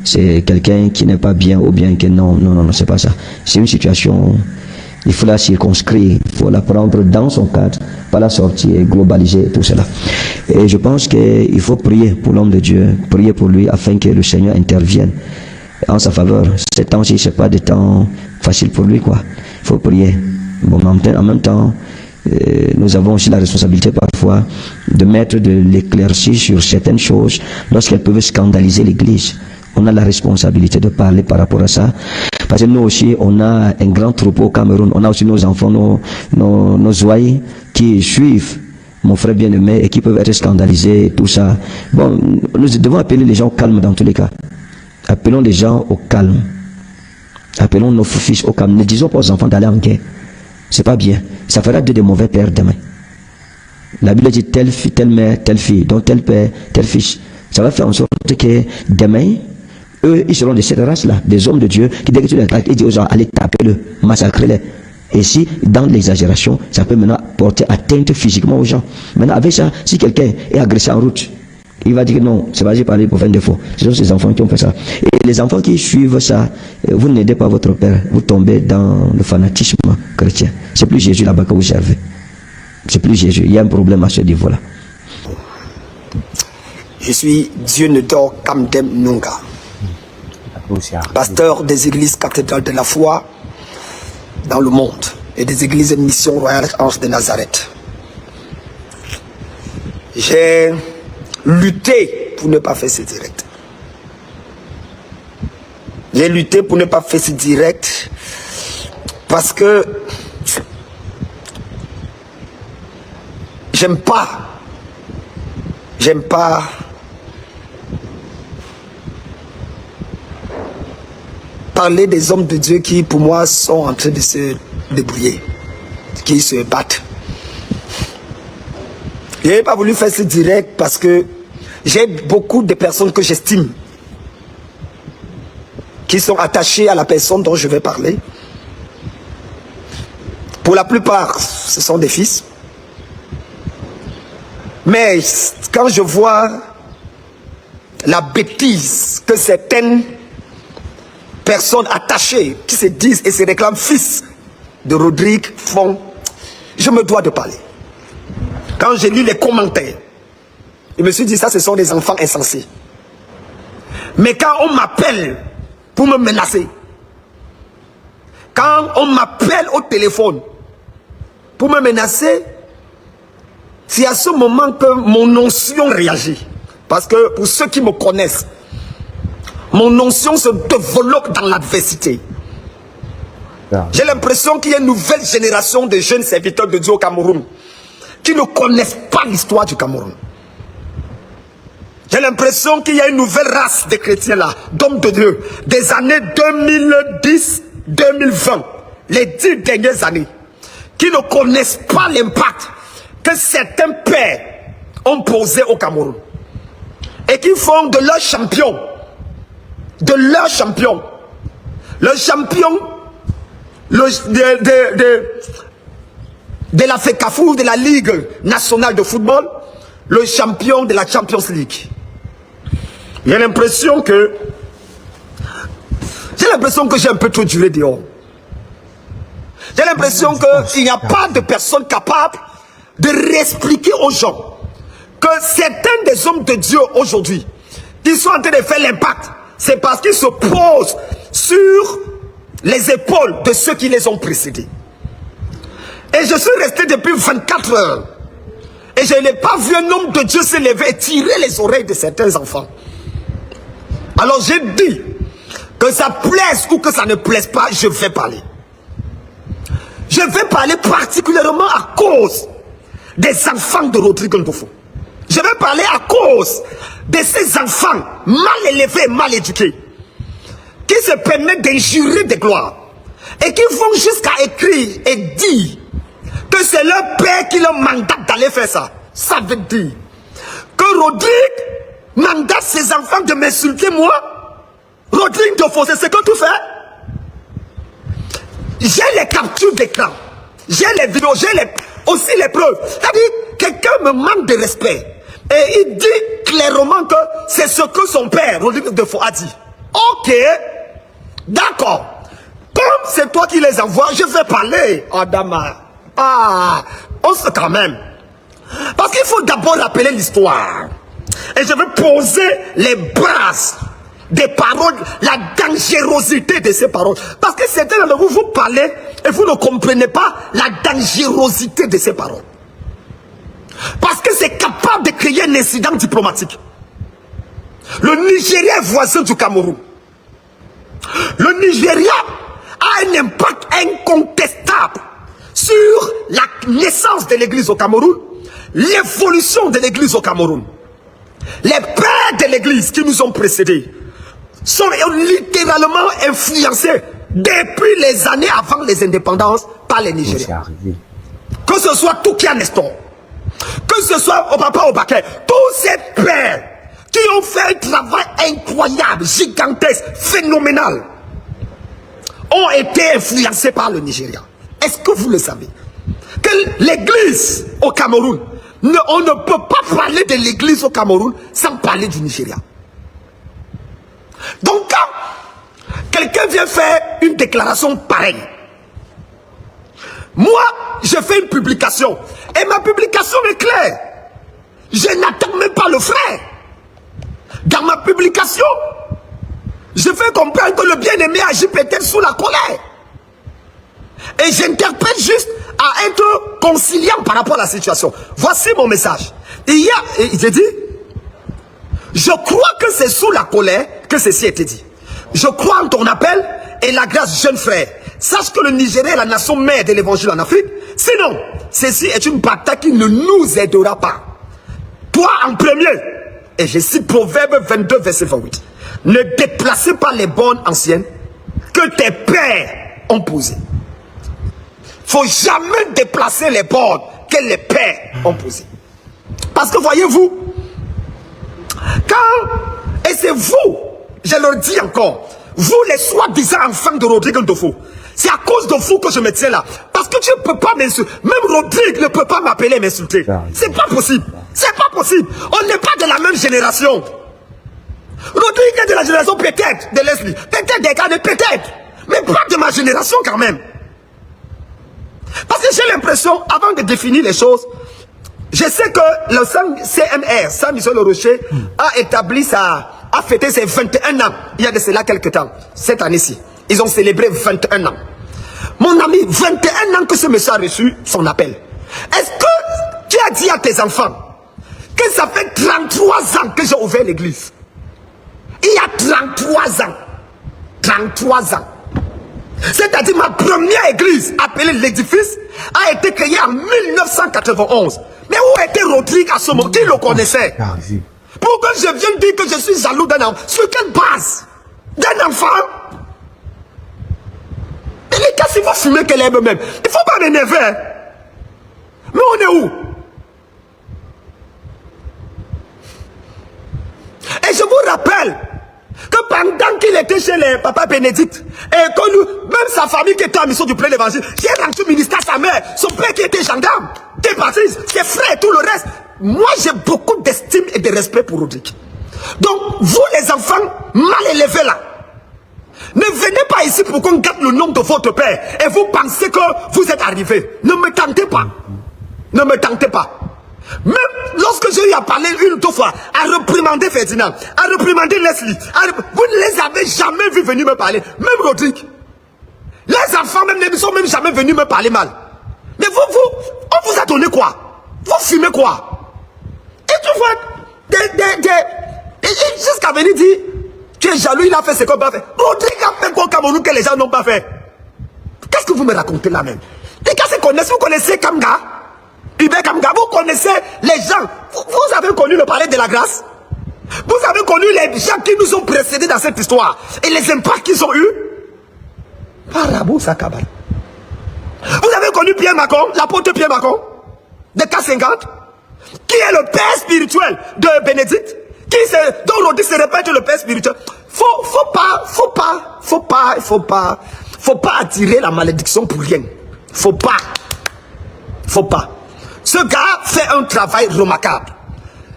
c'est quelqu'un qui n'est pas bien ou bien que non, c'est pas ça. C'est une situation, il faut la circonscrire, il faut la prendre dans son cadre, pas la sortir et globaliser tout cela. Et je pense qu'il faut prier pour l'homme de Dieu, prier pour lui afin que le Seigneur intervienne en sa faveur. Ces temps-ci, ce n'est pas des temps faciles pour lui, quoi. Il faut prier. Bon, en même temps, nous avons aussi la responsabilité parfois de mettre de l'éclaircie sur certaines choses lorsqu'elles peuvent scandaliser l'Église. On a la responsabilité de parler par rapport à ça. Parce que nous aussi, on a un grand troupeau au Cameroun. On a aussi nos enfants, nos ouailles qui suivent mon frère bien-aimé et qui peuvent être scandalisés et tout ça. Bon, nous devons appeler les gens au calme dans tous les cas. Appelons les gens au calme. Appelons nos fils au calme. Ne disons pas aux enfants d'aller en guerre. C'est pas bien. Ça fera de mauvais pères demain. La Bible dit telle fille, telle mère, telle fille, donc tel père, tel fils. Ça va faire en sorte que demain, eux, ils seront de cette race-là, des hommes de Dieu, qui dès que tu les attaques, ils disent aux gens, allez taper-le, massacrez-les. Et si, dans l'exagération, ça peut maintenant porter atteinte physiquement aux gens. Maintenant, avec ça, si quelqu'un est agressé en route, il va dire que non, c'est pas j'ai parlé pour faire un défaut. Ce sont ces enfants qui ont fait ça. Et les enfants qui suivent ça, vous n'aidez pas votre père, vous tombez dans le fanatisme chrétien. C'est plus Jésus là-bas que vous servez. C'est plus Jésus. Il y a un problème à ce niveau-là. Je suis Dieu ne dort Kamdem Nunga, pasteur des églises cathédrales de la foi dans le monde et des églises de mission royale Ange de Nazareth. J'ai lutté pour ne pas faire ce direct. J'ai lutté pour ne pas faire ce direct parce que j'aime pas j'aime pas parler des hommes de Dieu qui, pour moi, sont en train de se débrouiller, qui se battent. Je n'ai pas voulu faire ce direct parce que j'ai beaucoup de personnes que j'estime qui sont attachées à la personne dont je vais parler. Pour la plupart, ce sont des fils. Mais quand je vois la bêtise que certaines personnes attachées qui se disent et se réclament fils de Rodrigue font, je me dois de parler. Quand j'ai lu les commentaires, je me suis dit, ça, ce sont des enfants insensés. Mais quand on m'appelle pour me menacer, quand on m'appelle au téléphone pour me menacer, c'est à ce moment que mon notion réagit. Parce que pour ceux qui me connaissent, mon notion se développe dans l'adversité. J'ai l'impression qu'il y a une nouvelle génération de jeunes serviteurs de Dieu au Cameroun qui ne connaissent pas l'histoire du Cameroun. J'ai l'impression qu'il y a une nouvelle race de chrétiens là, d'hommes de Dieu, des années 2010-2020, les 10 dernières années, qui ne connaissent pas l'impact que certains pères ont posé au Cameroun. Et qui font de leur champion, le champion de la FECAFOU, de la Ligue nationale de football, le champion de la Champions League. J'ai l'impression que j'ai un peu trop duré dehors. J'ai l'impression qu'il n'y a pas de personne capable de réexpliquer aux gens que certains des hommes de Dieu aujourd'hui qui sont en train de faire l'impact, c'est parce qu'ils se posent sur les épaules de ceux qui les ont précédés. Et je suis resté depuis 24 heures. Et je n'ai pas vu un homme de Dieu se lever et tirer les oreilles de certains enfants. Alors j'ai dit, que ça plaise ou que ça ne plaise pas, je vais parler. Je vais parler particulièrement à cause des enfants de Rodrigue Ndofo. Je vais parler à cause de ces enfants mal élevés, mal éduqués, qui se permettent d'injurer des gloires et qui vont jusqu'à écrire et dire que c'est leur père qui leur mandate d'aller faire ça. Ça veut dire que Rodrigue mandate ses enfants de m'insulter moi. Rodrigue Ndofo, c'est ce que tu fais. J'ai les captures d'écran, j'ai les vidéos, j'ai aussi les preuves. C'est-à-dire, quelqu'un me manque de respect. Et il dit clairement que c'est ce que son père, Rodrigue Ndofo, a dit. Ok, d'accord. Comme c'est toi qui les envoies, je vais parler. Adama. On sait quand même. Parce qu'il faut d'abord rappeler l'histoire. Et je vais poser les bases des paroles, la dangerosité de ces paroles. Parce que certains d'entre vous, vous parlez et vous ne comprenez pas la dangerosité de ces paroles. Parce que c'est capable de créer un incident diplomatique. Le Nigeria est voisin du Cameroun. Le Nigeria a un impact incontestable sur la naissance de l'église au Cameroun, l'évolution de l'église au Cameroun. Les pères de l'église qui nous ont précédés sont littéralement influencés depuis les années avant les indépendances par les Nigériens. Que ce soit Toukia Nestor, que ce soit Papa Obake, tous ces pères qui ont fait un travail incroyable, gigantesque, phénoménal, ont été influencés par le Nigeria. Est-ce que vous le savez? Que l'église au Cameroun, on ne peut pas parler de l'église au Cameroun sans parler du Nigeria. Donc quand quelqu'un vient faire une déclaration pareille, moi je fais une publication et ma publication est claire. Je n'attaque même pas le frère. Dans ma publication, je fais comprendre que le bien-aimé agit peut-être sous la colère. Et j'interprète juste à être conciliant par rapport à la situation. Voici mon message. J'ai dit, je crois que c'est sous la colère que ceci a été dit. Je crois en ton appel et la grâce, jeune frère. Sache que le Nigeria est la nation mère de l'évangile en Afrique. Sinon, ceci est une bataille qui ne nous aidera pas. Toi en premier, et je cite Proverbe 22, verset 28, ne déplacez pas les bornes anciennes que tes pères ont posées. Faut jamais déplacer les bornes que les pères ont posées. Parce que voyez-vous, et c'est vous, je le dis encore, vous les soi-disant enfants de Rodrigue Ndofo, c'est à cause de vous que je me tiens là. Parce que tu ne peux pas m'insulter. Même Rodrigue ne peut pas m'appeler et m'insulter. C'est pas possible. C'est pas possible. On n'est pas de la même génération. Rodrigue est de la génération peut-être de Leslie. Peut-être des gars, peut-être. Mais pas de ma génération quand même. Parce que j'ai l'impression, avant de définir les choses, je sais que le CMR, Saint-Michel le Rocher, a fêté ses 21 ans. Il y a de cela quelques temps. Cette année-ci. Ils ont célébré 21 ans. Mon ami, 21 ans que ce monsieur a reçu son appel. Est-ce que tu as dit à tes enfants que ça fait 33 ans que j'ai ouvert l'église? Il y a 33 ans. 33 ans. C'est-à-dire ma première église, appelée l'édifice, a été créée en 1991. Mais où était Rodrigue à ce moment? Qui le connaissait? Pourquoi je viens de dire que je suis jaloux d'un enfant? Sur quelle base? D'un enfant? Mais les gars, si vous fumez qu'elle aime même, il ne faut pas m'énerver. Hein? Mais on est où? Et je vous rappelle que pendant qu'il était chez les papas Bénédicte, et que nous, même sa famille qui était en mission du plein l'évangile, j'ai rendu ministère sa mère, son père qui était gendarme, des baptistes, ses frères et tout le reste. Moi, j'ai beaucoup d'estime et de respect pour Rodrigue. Donc, vous les enfants mal élevés là, ne venez pas ici pour qu'on gâte le nom de votre père et vous pensez que vous êtes arrivés. Ne me tentez pas. Ne me tentez pas. Même lorsque j'ai eu à parler une ou deux fois, à réprimander Ferdinand, à réprimander Leslie, vous ne les avez jamais vus venir me parler. Même Rodrigue. Les enfants même ne sont même jamais venus me parler mal. Mais on vous a donné quoi? Vous fumez quoi? Et tu vois, jusqu'à venir dire, tu es jaloux, il a fait ce qu'on n'a pas fait. Rodrigue a fait quoi au Cameroun que les gens n'ont pas fait? Qu'est-ce que vous me racontez là même? Les gars se connaissent, vous connaissez Kamga? Hubert Kamga, vous connaissez les gens. Vous avez connu le palais de la grâce? Vous avez connu les gens qui nous ont précédés dans cette histoire et les impacts qu'ils ont eus? Parabou Sakabal. Vous avez connu Pierre Macon, l'apôtre Pierre Macon, de K50, qui est le père spirituel de Bénédicte, dont Rodrigue se répète le père spirituel. Faut pas attirer la malédiction pour rien. Faut pas. Ce gars fait un travail remarquable.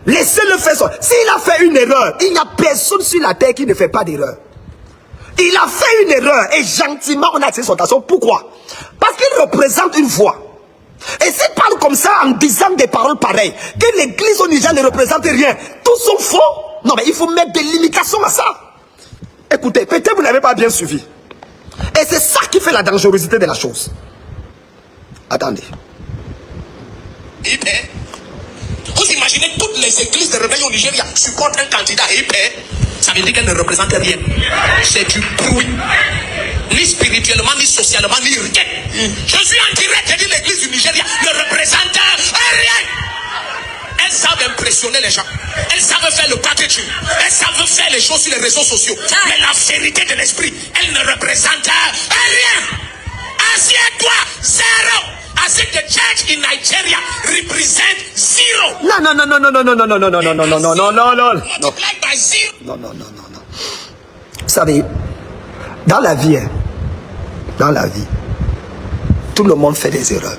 Laissez-le faire ça. S'il a fait une erreur, il n'y a personne sur la terre qui ne fait pas d'erreur. Il a fait une erreur et gentiment on a tiré son attention. Pourquoi? Parce qu'il représente une voix. Et s'il parle comme ça en disant des paroles pareilles, que l'église au Niger ne représente rien, tous sont faux. Non mais il faut mettre des limitations à ça. Écoutez, peut-être vous n'avez pas bien suivi. Et c'est ça qui fait la dangerosité de la chose. Attendez. Vous imaginez toutes les églises de réveil au Nigeria supportent un candidat hyper. Ça veut dire qu'elle ne représente rien. C'est du bruit. Ni spirituellement, ni socialement, ni rien. Je suis en direct, j'ai dit l'église du Nigeria ne représente rien. Elles savent impressionner les gens. Elles savent faire le packaging. Elles savent faire les choses sur les réseaux sociaux. Mais la vérité de l'esprit, elle ne représente rien. Assieds-toi, zéro. As if the church in Nigeria represent zero. Non. Multiplied by zero. Non. Vous savez, dans la vie, tout le monde fait des erreurs.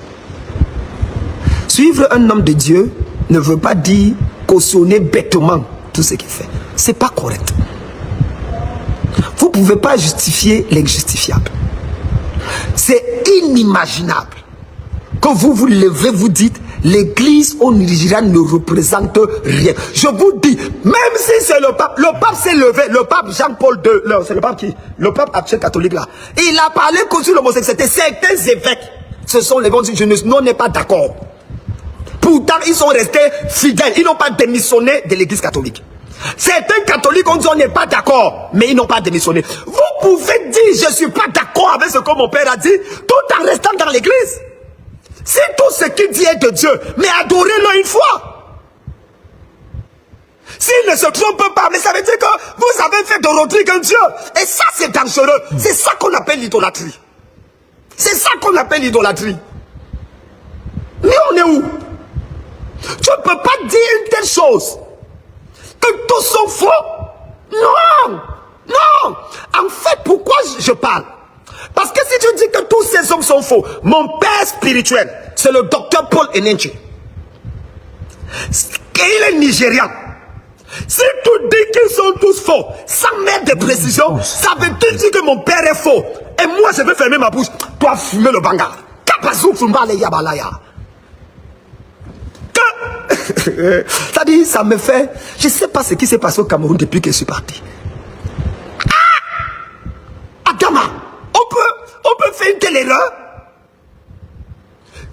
Suivre un homme de Dieu ne veut pas dire cautionner bêtement tout ce qu'il fait. C'est pas correct. Vous ne pouvez pas justifier l'injustifiable. C'est inimaginable que vous vous levez, vous dites l'église au Nigeria ne représente rien. Je vous dis, même si c'est le pape s'est levé, le pape Jean-Paul II, c'est le pape qui? Le pape actuel catholique là. Il a parlé contre l'homosexualité. Certains évêques, ce sont les gens qui disent, on n'est pas d'accord. Pourtant, ils sont restés fidèles. Ils n'ont pas démissionné de l'église catholique. Certains catholiques ont dit on n'est pas d'accord, mais ils n'ont pas démissionné. Vous pouvez dire je ne suis pas d'accord avec ce que mon père a dit, tout en restant dans l'église. C'est tout ce qu'il dit est de Dieu, mais adorez-le une fois. S'il ne se trompe pas, mais ça veut dire que vous avez fait de Rodrigue un Dieu. Et ça, c'est dangereux. C'est ça qu'on appelle l'idolâtrie. C'est ça qu'on appelle l'idolâtrie. Mais on est où? Tu ne peux pas dire une telle chose. Que tous sont faux. Non. Non. En fait, pourquoi je parle? Parce que si tu dis que tous ces hommes sont faux, mon père spirituel, c'est le docteur Paul Enenche. Il est nigérian. Si tu dis qu'ils sont tous faux, sans mettre de précision, ça veut dire que mon père est faux. Et moi, je vais fermer ma bouche. Toi, fumer le banga. Kapazou, fumba, le yabalaya. Ça dit, ça me fait... Je ne sais pas ce qui s'est passé au Cameroun depuis que je suis parti. Ah! Adama, on peut faire une telle erreur?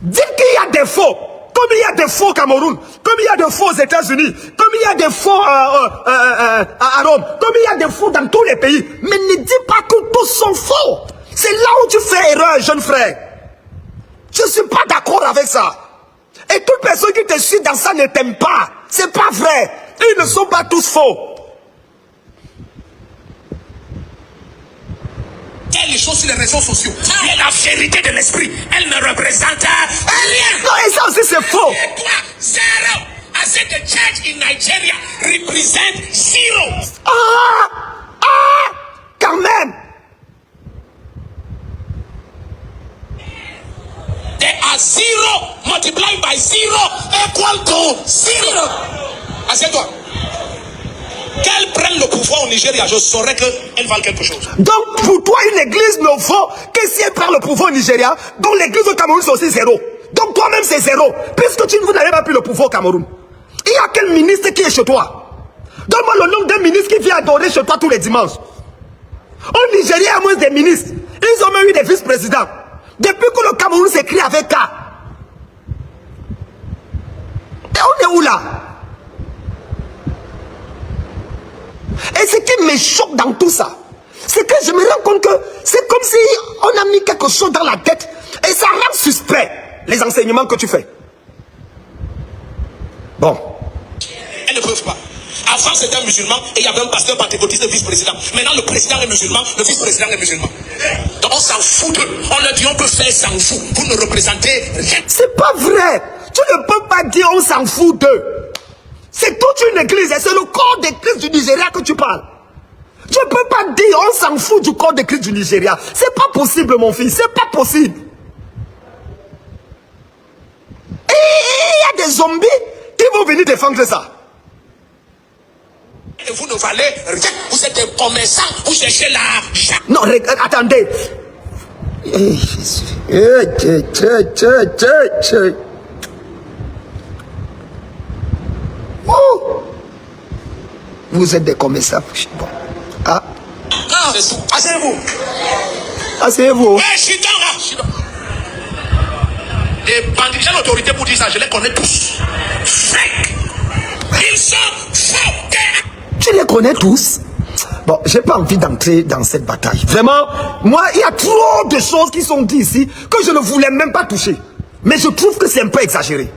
Dire qu'il y a des faux, comme il y a des faux au Cameroun, comme il y a des faux aux États-Unis, comme il y a des faux à Rome, comme il y a des faux dans tous les pays. Mais ne dis pas que tous sont faux. C'est là où tu fais erreur, jeune frère. Je ne suis pas d'accord avec ça. Et toute personne qui te suit dans ça ne t'aime pas. C'est pas vrai. Ils ne sont pas tous faux. Les choses sur les réseaux sociaux. Mais la vérité de l'esprit, elle ne représente rien. Non, et ça aussi c'est faux. Et toi, zéro. I said the church in Nigeria represent zero. Quand même. There are zero multiplied by zero equal to zero. Assieds-toi. Qu'elle prenne le pouvoir au Nigeria, je saurais qu'elle valent quelque chose. Donc pour toi, une église ne vaut que si elle prend le pouvoir au Nigeria, donc l'église au Cameroun c'est aussi zéro. Donc toi-même c'est zéro, puisque vous n'avez pas pris le pouvoir au Cameroun. Il y a quel ministre qui est chez toi? Donne-moi le nom d'un ministre qui vient adorer chez toi tous les dimanches. Au Nigeria, il y a moins des ministres. Ils ont même eu des vice-présidents. Depuis que le Cameroun s'écrit avec K. Et on est où là? Et ce qui me choque dans tout ça, c'est que je me rends compte que c'est comme si on a mis quelque chose dans la tête et ça rend suspect les enseignements que tu fais. Bon. Elles ne peuvent pas. Avant c'était un musulman et il y avait un pasteur pentecôtiste vice-président. Maintenant le président est musulman, le vice-président est musulman. Donc on s'en fout d'eux. On leur dit on peut faire s'en fout. Vous ne représentez rien. C'est pas vrai. Tu ne peux pas dire on s'en fout d'eux. C'est toute une église et c'est le corps d'église du Nigeria que tu parles. Tu ne peux pas dire on s'en fout du corps d'église du Nigeria. C'est pas possible mon fils, c'est pas possible. Et il y a des zombies qui vont venir défendre ça. Et vous ne valez rien. Vous êtes des commerçants. Vous cherchez l'argent. Non, attendez. Oh. Vous êtes des commerçants. Bon. Ah. C'est tout. Asseyez-vous. Asseyez-vous. Ouais, je suis dans là. Les bandits, j'ai l'autorité pour dire ça. Je les connais tous. Fake. Ils sont faux. Tu les connais tous? Bon, j'ai pas envie d'entrer dans cette bataille. Vraiment, moi, il y a trop de choses qui sont dites ici que je ne voulais même pas toucher. Mais je trouve que c'est un peu exagéré.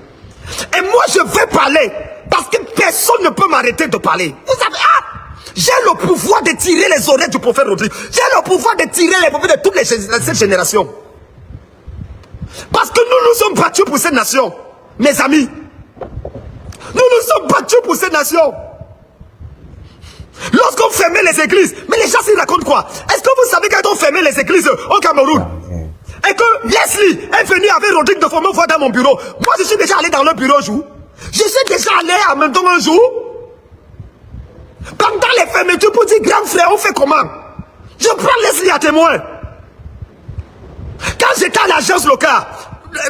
Et moi, je vais parler parce que personne ne peut m'arrêter de parler. Vous savez, j'ai le pouvoir de tirer les oreilles du prophète Rodrigue. J'ai le pouvoir de tirer les prophètes de toutes cette génération. Parce que nous nous sommes battus pour cette nation, mes amis. Nous nous sommes battus pour cette nation. Lorsqu'on fermait les églises, mais les gens s'y racontent quoi? Est-ce que vous savez quand on fermait les églises au Cameroun et que Leslie est venu avec Rodrigue de me voir dans mon bureau? Moi je suis déjà allé dans le bureau un jour. Je suis déjà allé à Menton un jour. Pendant les fermetures pour dire grand frère, on fait comment? Je prends Leslie à témoin. Quand j'étais à l'agence locale,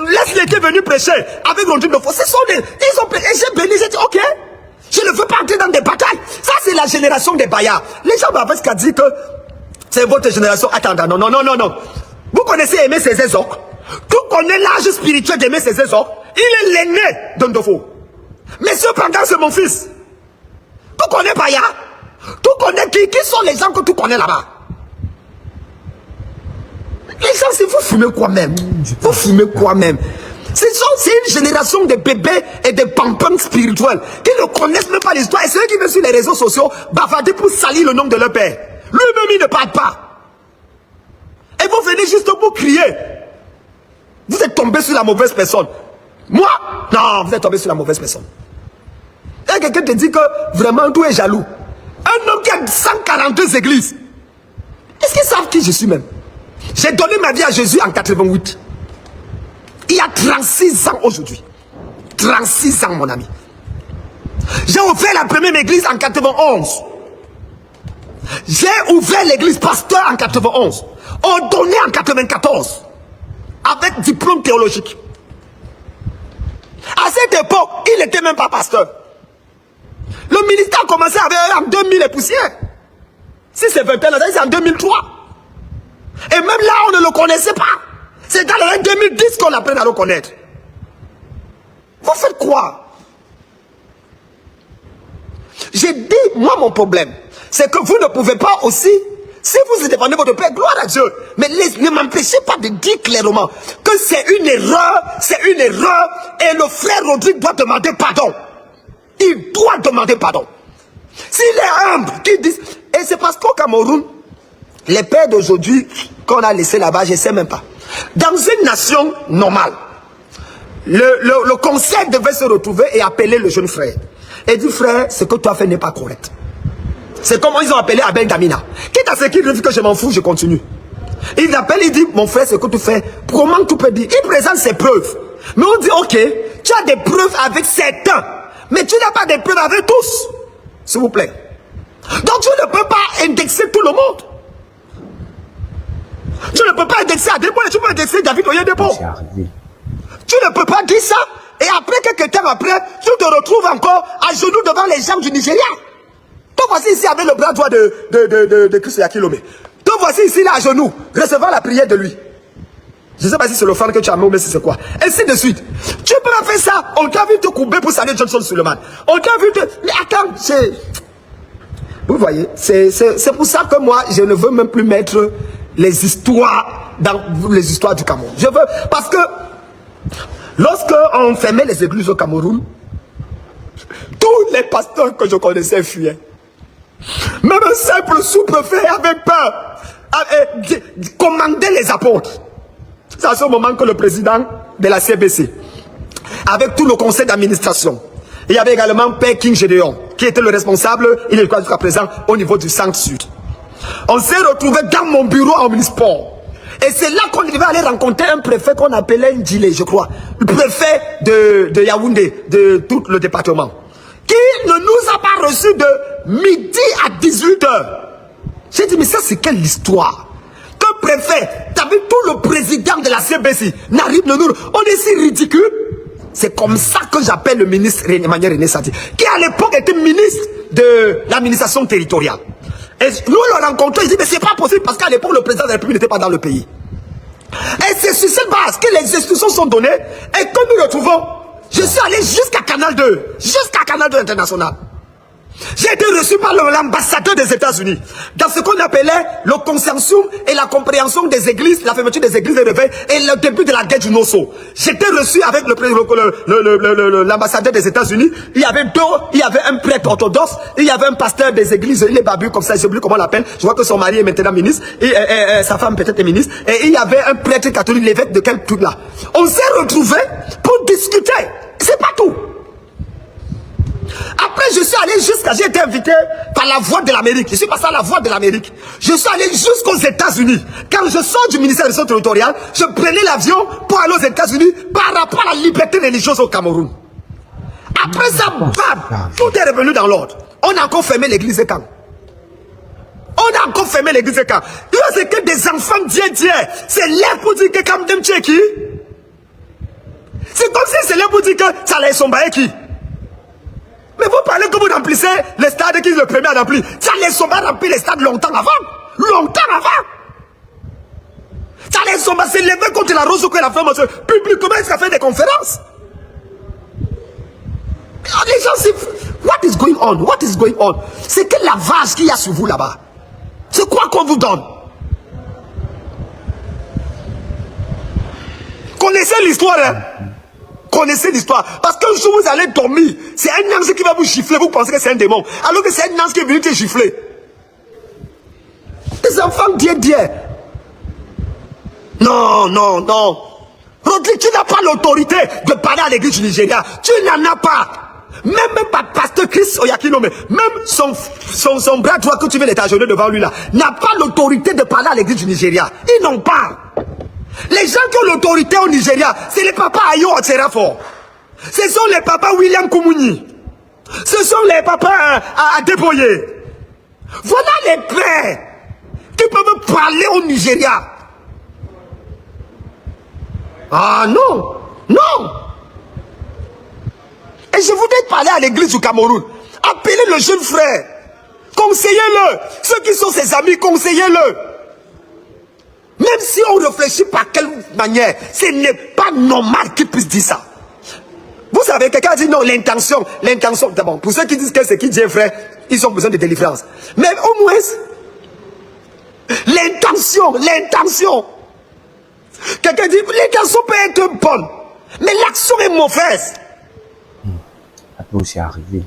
Leslie était venu prêcher avec Rodrigue de ce sont des... Ils ont prêché, j'ai béni, j'ai dit ok. Je ne veux pas entrer dans des batailles. Ça, c'est la génération des baillards. Les gens m'avaient qu'à dire que c'est votre génération. Attends, non. Vous connaissez Aimé Césaire Zok? Tout connaît l'âge spirituel d'Aimé Césaire Zok. Il est l'aîné d'Ondofo. Mais cependant, c'est mon fils. Tout connaît Bayard. Tout connaît qui sont les gens que tu connais là-bas? Les gens, c'est vous fumez quoi même? Vous fumez quoi même? C'est une génération de bébés et de pampins spirituels qui ne connaissent même pas l'histoire. Et ceux qui viennent sur les réseaux sociaux bavarder pour salir le nom de leur père. Lui-même, il ne parle pas. Et vous venez juste pour crier. Vous êtes tombé sur la mauvaise personne. Moi? Non, vous êtes tombé sur la mauvaise personne. Et quelqu'un te dit que vraiment tout est jaloux. Un homme qui a 142 églises. Est-ce qu'ils savent qui je suis même? J'ai donné ma vie à Jésus en 88. Il y a 36 ans aujourd'hui. 36 ans, mon ami. J'ai ouvert la première église en 91. J'ai ouvert l'église pasteur en 91. Ordonné en 94. Avec diplôme théologique. À cette époque, il n'était même pas pasteur. Le ministère a commencé en 2000 et poussières. Si c'est 20 ans, c'est en 2003. Et même là, on ne le connaissait pas. C'est dans l'année 2010 qu'on apprend à le connaître. Vous faites quoi? J'ai dit, moi, mon problème, c'est que vous ne pouvez pas aussi, si vous défendez votre Père, gloire à Dieu, mais ne m'empêchez pas de dire clairement que c'est une erreur, et le frère Rodrigue doit demander pardon. Il doit demander pardon. S'il est humble, qu'il dise, et c'est parce qu'au Cameroun, les pères d'aujourd'hui qu'on a laissés là-bas, je ne sais même pas. Dans une nation normale, le conseil devait se retrouver et appeler le jeune frère. Et dit, frère, ce que tu as fait n'est pas correct. C'est comme ils ont appelé Abel Damina. Quitte à ce qu'il dit que je m'en fous, je continue. Il appelle, il dit, mon frère, ce que tu fais, comment tu peux dire? Il présente ses preuves. Mais on dit, ok, tu as des preuves avec certains, mais tu n'as pas des preuves avec tous. S'il vous plaît. Donc tu ne peux pas indexer tout le monde. Tu ne peux pas indexer à Debo, tu peux indexer David Oyedepo. Tu ne peux pas dire ça. Et après, quelques temps après, tu te retrouves encore à genoux devant les gens du Nigeria. Toi voici ici avec le bras droit de Christ Yakilome. Toi voici ici là à genoux, recevant la prière de lui. Je ne sais pas si c'est le fan que tu as mis, mais si c'est quoi. Ainsi de suite. Tu peux pas faire ça. On t'a vu te couper pour saluer Johnson Suleiman. On t'a vu te... Mais attends, c'est... Vous voyez, c'est pour ça que moi, je ne veux même plus mettre les histoires dans les histoires du Cameroun. Je veux... Parce que lorsque on fermait les églises au Cameroun, tous les pasteurs que je connaissais fuyaient. Même un simple sous-préfet avait peur, commandait les apôtres. C'est à ce moment que le président de la CBC, avec tout le conseil d'administration, il y avait également Père King Gédéon, qui était le responsable, il est jusqu'à présent au niveau du Centre-Sud. On s'est retrouvé dans mon bureau en Omnisport. Et c'est là qu'on devait aller rencontrer un préfet qu'on appelait Ndjile, je crois. Le préfet de Yaoundé, de tout le département. Qui ne nous a pas reçus de midi à 18h. J'ai dit, mais ça c'est quelle histoire? Que préfet, t'as vu tout le président de la CBC, Narib Nenour, on est si ridicule. C'est comme ça que j'appelle le ministre Emmanuel René Sadi, qui à l'époque était ministre de l'administration territoriale. Et nous le rencontrons, il dit, mais c'est pas possible parce qu'à l'époque, le président de la République n'était pas dans le pays. Et c'est sur cette base que les instructions sont données et que nous retrouvons. Je suis allé jusqu'à Canal 2, jusqu'à Canal 2 International. J'ai été reçu par l'ambassadeur des États-Unis dans ce qu'on appelait le consensus et la compréhension des églises, la fermeture des églises de réveil et le début de la guerre du Nosso. J'étais reçu avec l'ambassadeur des États-Unis. Il y avait un prêtre orthodoxe, il y avait un pasteur des églises, il est babu comme ça, je ne sais plus comment on l'appelle. Je vois que son mari est maintenant ministre et sa femme peut-être est ministre. Et il y avait un prêtre catholique, l'évêque de quel truc là. On s'est retrouvés pour discuter. C'est pas tout. Après, je suis allé j'ai été invité par la Voix de l'Amérique. Je suis passé à la Voix de l'Amérique. Je suis allé jusqu'aux États-Unis. Quand je sors du ministère des Relations territoriales, je prenais l'avion pour aller aux États-Unis par rapport à la liberté religieuse au Cameroun. Après ça, bam, tout est revenu dans l'ordre. On a encore fermé l'église de Caen. On a encore fermé l'église de Caen. C'est que des enfants d'hier. C'est l'air pour dire que Kamdem Tcheki. C'est comme si c'est l'air pour dire que ça allait sombailler qui. Mais vous parlez que vous remplissez les stades qui est le premier à remplir. Ça les ont rempli les stades longtemps avant. Longtemps avant. Ça les ont s'est levé contre la rose que la femme publiquement il a fait des conférences. Les gens c'est what is going on? What is going on? C'est quel lavage qu'il y a sur vous là-bas? C'est quoi qu'on vous donne? Connaissez l'histoire, hein? connaissez l'histoire. Parce qu'un jour vous allez dormir, c'est un ange qui va vous gifler, vous pensez que c'est un démon. Alors que c'est un ange qui est venu te gifler. Les enfants dieu. Non, non, non. Rodrigue, tu n'as pas l'autorité de parler à l'église du Nigeria. Tu n'en as pas. Même pas pasteur Chris Oyakino, même son bras droit que tu veux l'étageonner devant lui là, n'a pas l'autorité de parler à l'église du Nigeria. Ils n'ont pas. Les gens qui ont l'autorité au Nigeria, c'est les papas Ayo Otserafo. Ce sont les papas William Koumouni. Ce sont les papas à Deboye. Voilà les pères qui peuvent parler au Nigeria. Ah non, non. Et je voudrais parler à l'église du Cameroun. Appelez le jeune frère. Conseillez-le. Ceux qui sont ses amis, conseillez-le. Même si on réfléchit par quelle manière, ce n'est pas normal qu'il puisse dire ça. Vous savez, quelqu'un dit non, l'intention. D'abord, pour ceux qui disent que c'est qui Dieu frère, ils ont besoin de délivrance. Mais au moins, l'intention. Quelqu'un dit, l'intention peut être bonne, mais l'action est mauvaise. Ça peut aussi arriver.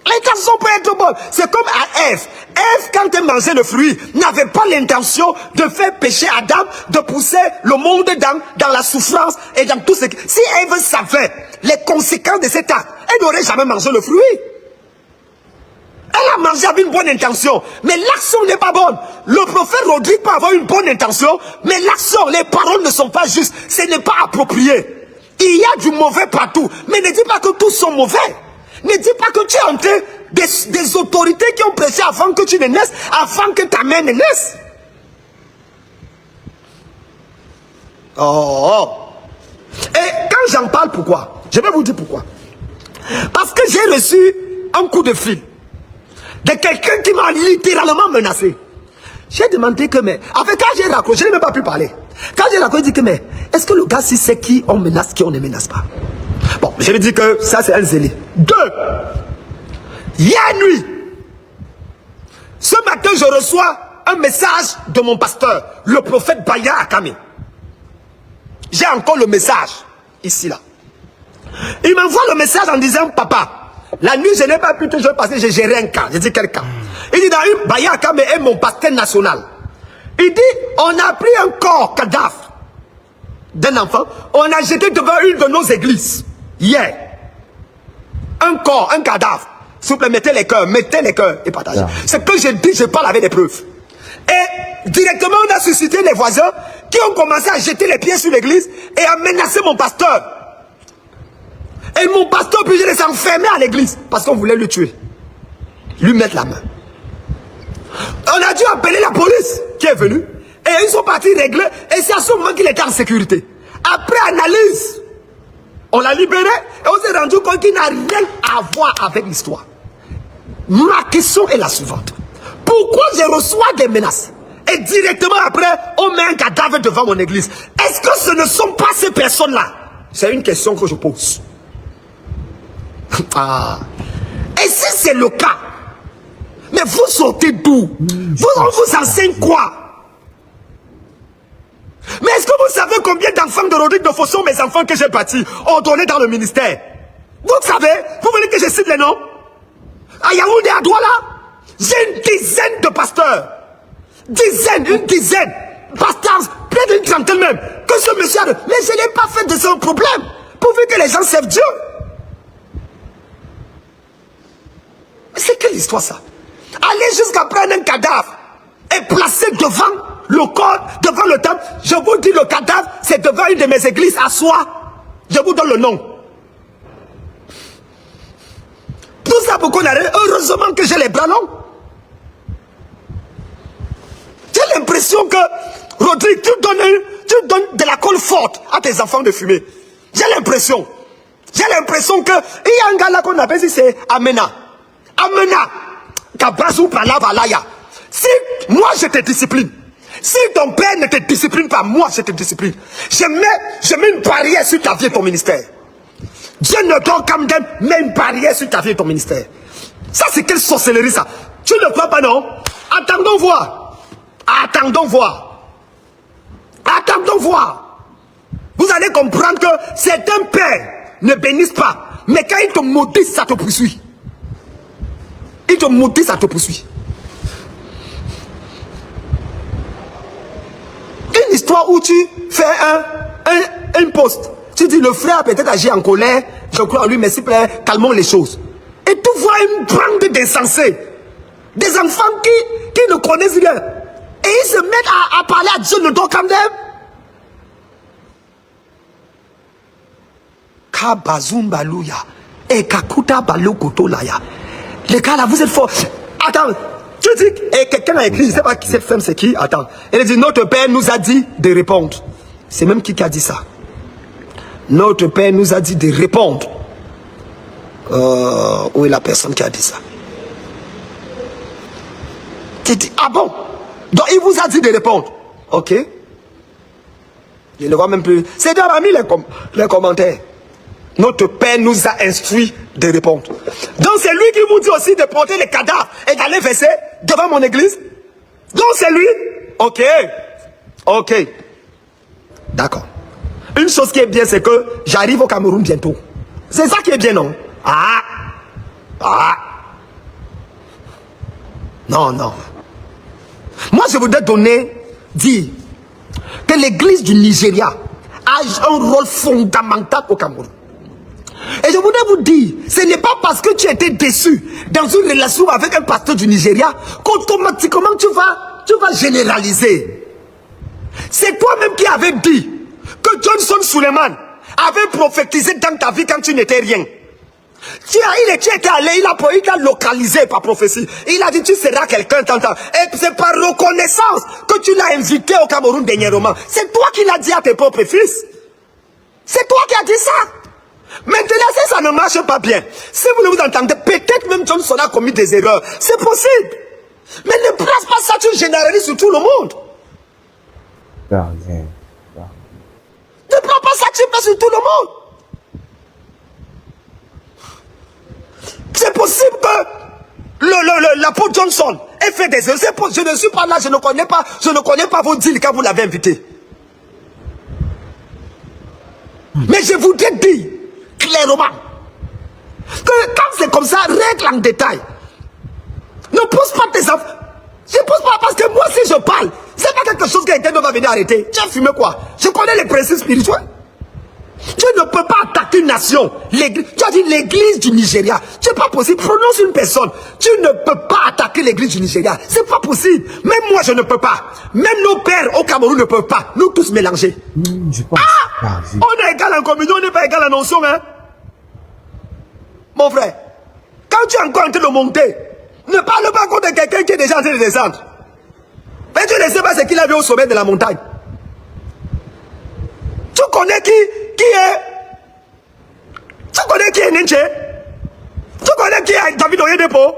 L'intention peut être bonne. C'est comme à Ève. Ève, quand elle mangeait le fruit, n'avait pas l'intention de faire pécher Adam, de pousser le monde dans la souffrance et dans tout ce qui... Si Ève savait les conséquences de cet acte, elle n'aurait jamais mangé le fruit. Elle a mangé avec une bonne intention, mais l'action n'est pas bonne. Le prophète Rodrigue peut avoir une bonne intention, mais l'action, les paroles ne sont pas justes. Ce n'est pas approprié. Il y a du mauvais partout. Mais ne dis pas que tous sont mauvais. Ne dis pas que tu es en train des autorités qui ont prêché avant que tu ne naisses, avant que ta mère ne naisse. Oh. Et quand j'en parle, pourquoi? Je vais vous dire pourquoi. Parce que j'ai reçu un coup de fil de quelqu'un qui m'a littéralement menacé. J'ai demandé que, mais, avec quand j'ai raccroché, je n'ai même pas pu parler. Quand j'ai raccroché, j'ai dit que, mais, est-ce que le gars, si c'est qui on menace, qui on ne menace pas? Bon, je lui dis que ça, c'est un zélé. 2. Hier nuit, ce matin, je reçois un message de mon pasteur, le prophète Baya Akame. J'ai encore le message, ici, là. Il m'envoie le message en disant, papa, la nuit, je n'ai pas pu toujours passer, j'ai géré un cas. J'ai dit, quel cas? Il dit, Baya Akame est mon pasteur national. Il dit, on a pris un corps cadavre d'un enfant, on a jeté devant une de nos églises. Hier. Un corps, un cadavre. S'il vous plaît, mettez les cœurs et partagez. Yeah. Ce que je dis, je parle avec des preuves. Et directement, on a suscité les voisins qui ont commencé à jeter les pieds sur l'église et à menacer mon pasteur. Et mon pasteur obligé de s'enfermer à l'église parce qu'on voulait le tuer. Lui mettre la main. On a dû appeler la police qui est venue. Et ils sont partis régler. Et c'est à ce moment qu'il était en sécurité. Après analyse, on l'a libéré. Et on s'est rendu compte qu'il n'a rien à voir avec l'histoire. Ma question est la suivante. Pourquoi je reçois des menaces? Et directement après, on met un cadavre devant mon église. Est-ce que ce ne sont pas ces personnes-là? C'est une question que je pose. Ah. Et si c'est le cas, mais vous sortez d'où? On vous enseigne quoi? Mais est-ce que vous savez combien d'enfants de Rodrigue de Fosson, mes enfants que j'ai bâtis, ont donné dans le ministère? Vous savez? Vous voulez que je cite les noms? À Yaoundé, à Douala, j'ai une dizaine de pasteurs. Une dizaine. Pasteurs, près d'une trentaine même. Que ce monsieur a... Mais je n'ai pas fait de ce problème. Pourvu que les gens servent Dieu. C'est quelle histoire ça? Aller jusqu'à prendre un cadavre et placer devant le corps, devant le temple. Je vous dis, le cadavre, c'est devant une de mes églises à soi. Je vous donne le nom. Tout ça pour qu'on arrive. Heureusement que j'ai les bras longs. J'ai l'impression que, Rodrigue, tu donnes de la colle forte à tes enfants de fumer. J'ai l'impression. J'ai l'impression que, il y a un gars là qu'on appelle ici, c'est Amena. Amena. Kabazou Palavalaya. Si moi je te discipline, si ton père ne te discipline pas, moi je te discipline. Je mets une barrière sur ta vie et ton ministère. Dieu ne donne qu'à me met une barrière sur ta vie et ton ministère. Ça c'est quelle sorcellerie ça? Tu ne crois pas non? Attendons voir. Attendons voir. Attendons voir. Vous allez comprendre que certains pères ne bénissent pas. Mais quand ils te maudissent, ça te poursuit. Ils te maudissent, ça te poursuit. Une histoire où tu fais un post. Tu dis, le frère a peut-être agi en colère. Je crois en lui, mais s'il vous plaît, calmons les choses. Et tu vois une bande d'insensés. Des enfants qui ne connaissent rien. Et ils se mettent à parler à Dieu le dos quand même. Kabazumbalouya. Et Kakuta Balokotolaya. Les gars là, vous êtes forts. Attends. Tu dis, et quelqu'un a écrit, je ne sais pas qui cette femme, c'est qui. Attends. Elle dit, notre Père nous a dit de répondre. C'est même qui a dit ça. Notre Père nous a dit de répondre. Où est la personne qui a dit ça? Tu dis, ah bon? Donc il vous a dit de répondre. Ok. Je ne vois même plus. C'est déjà mis les commentaires. Notre Père nous a instruit de répondre. Donc c'est lui qui vous dit aussi de porter les cadavres et d'aller verser devant mon église. Donc c'est lui. Ok. Ok. D'accord. Une chose qui est bien, c'est que j'arrive au Cameroun bientôt. C'est ça qui est bien, non? Ah. Ah. Non, non. Moi, je voudrais dire que l'église du Nigeria a un rôle fondamental au Cameroun. Et je voudrais vous dire, ce n'est pas parce que tu étais déçu dans une relation avec un pasteur du Nigeria qu'automatiquement tu vas généraliser. C'est toi-même qui avais dit que Johnson Suleiman avait prophétisé dans ta vie quand tu n'étais rien. Il était allé, il a localisé par prophétie. Il a dit tu seras quelqu'un tant. Et c'est par reconnaissance que tu l'as invité au Cameroun dernièrement. C'est toi qui l'as dit à tes propres fils. C'est toi qui as dit ça. Maintenant, si ça ne marche pas bien, si vous ne vous entendez, peut-être même Johnson a commis des erreurs. C'est possible. Mais ne place pas ça, tu généralises sur tout le monde. Ne prends pas ça, tu passes sur tout le monde. C'est possible que l'apôtre Johnson ait fait des erreurs. Je ne suis pas là, je ne connais pas vos deals quand vous l'avez invité. Mais je voudrais dire clairement que quand c'est comme ça, règle en détail. Ne pousse pas tes enfants. Je ne pousse pas parce que moi, si je parle, c'est pas quelque chose que quelqu'un va venir arrêter. Tu as fumé quoi? Je connais les principes spirituels. Tu ne peux pas attaquer une nation. Tu as dit l'église du Nigeria. C'est pas possible. Prononce une personne. Tu ne peux pas attaquer l'église du Nigeria. C'est pas possible. Même moi, je ne peux pas. Même nos pères au Cameroun ne peuvent pas. Nous tous mélanger. On est égal en communion, on n'est pas égal en notion, hein. Mon frère, quand tu es encore en train de monter, ne parle pas contre quelqu'un qui est déjà en train de descendre. Mais tu ne sais pas ce qu'il avait au sommet de la montagne. Tu connais qui est Tu connais qui est Ninche? Tu connais qui est David Oyedepo?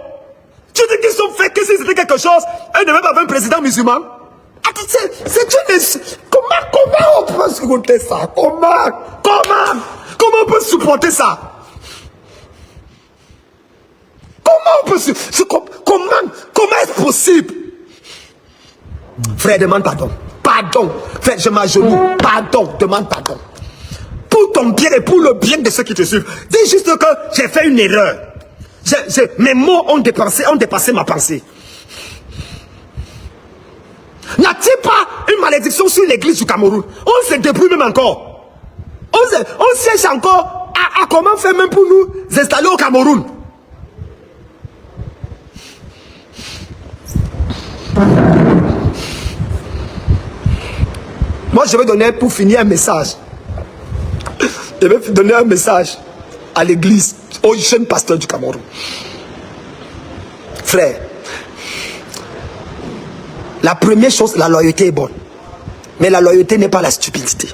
Tu dis qu'ils sont faits, que si c'était quelque chose, eux ne veulent pas avoir un président musulman. Comment on peut supporter ça? Comment on peut supporter ça? Comment est-ce possible? Frère, demande pardon. Pardon. Frère, je m'agenouille. Pardon. Demande pardon. Pour ton bien et pour le bien de ceux qui te suivent. Dis juste que j'ai fait une erreur. Mes mots ont dépassé ma pensée. N'a-t-il pas une malédiction sur l'église du Cameroun? On se débrouille même encore. On cherche encore à comment faire même pour nous installer au Cameroun. Moi, je vais donner, pour finir, un message. Je vais donner un message à l'église, aux jeunes pasteurs du Cameroun. Frère, la première chose, la loyauté est bonne. Mais la loyauté n'est pas la stupidité.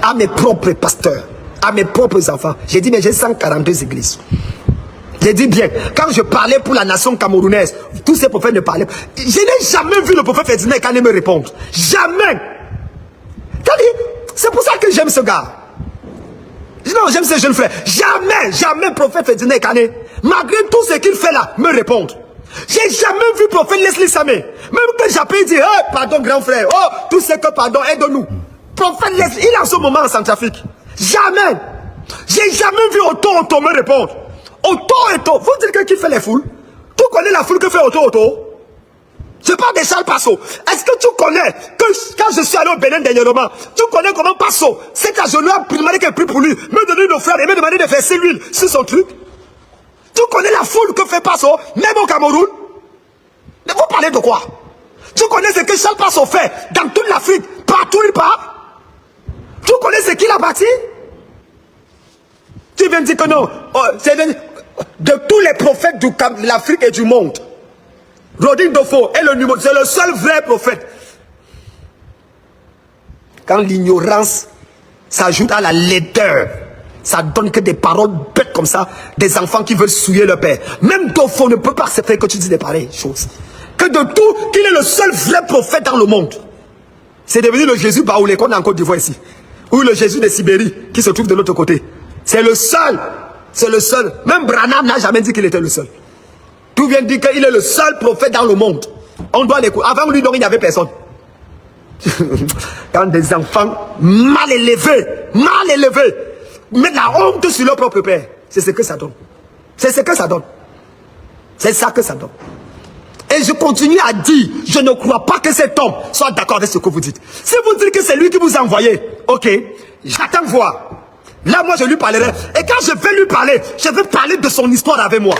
À mes propres pasteurs, à mes propres enfants, j'ai dit, mais j'ai 142 églises. J'ai dit bien, quand je parlais pour la nation camerounaise, tous ces prophètes ne parlaient pas. Je n'ai jamais vu le prophète Ferdinand Ekane me répondre. Jamais. C'est pour ça que j'aime ce gars. Non, j'aime ce jeune frère. Jamais prophète Ferdinand Ekane, malgré tout ce qu'il fait là, me répondre. J'ai jamais vu prophète Leslie Samé. Même que j'appelle, il dit, hey, pardon grand frère, oh, tout ce que pardon, aide-nous. Prophète Leslie, il est en ce moment en Centrafrique. Jamais. J'ai jamais vu Otto me répondre. Otto, vous dites que qui fait les foules? Tu connais la foule que fait Otto? Je parle des Charles Passo. Est-ce que tu connais que quand je suis allé au Bénin dernièrement, tu connais comment Passo, c'est à genoux, demandé qu'elle prie pour lui, me donner une offrande et me demander de verser l'huile sur son truc? Tu connais la foule que fait Passo, même au Cameroun? Mais vous parlez de quoi? Tu connais ce que Charles Passo fait dans toute l'Afrique, partout il part? Tu connais ce qu'il a bâti? Tu viens de dire que non, de tous les prophètes de l'Afrique et du monde, Rodrigue Dofo est c'est le seul vrai prophète. Quand l'ignorance s'ajoute à la laideur, ça donne que des paroles bêtes comme ça, des enfants qui veulent souiller leur père. Même Dofo ne peut pas accepter que tu dis des pareilles choses. Que de tout, qu'il est le seul vrai prophète dans le monde. C'est devenu le Jésus baoulé qu'on a en Côte d'Ivoire ici. Ou le Jésus de Sibérie qui se trouve de l'autre côté. C'est le seul. C'est le seul. Même Branham n'a jamais dit qu'il était le seul. Tout vient de dire qu'il est le seul prophète dans le monde. On doit l'écouter. Avant lui, donc, il n'y avait personne. Quand des enfants mal élevés, mettent la honte sur leur propre père, c'est ce que ça donne. C'est ce que ça donne. C'est ça que ça donne. Et je continue à dire, je ne crois pas que cet homme soit d'accord avec ce que vous dites. Si vous dites que c'est lui qui vous a envoyé, ok, j'attends voir. Là, moi, je lui parlerai. Et quand je vais lui parler, je vais parler de son histoire avec moi.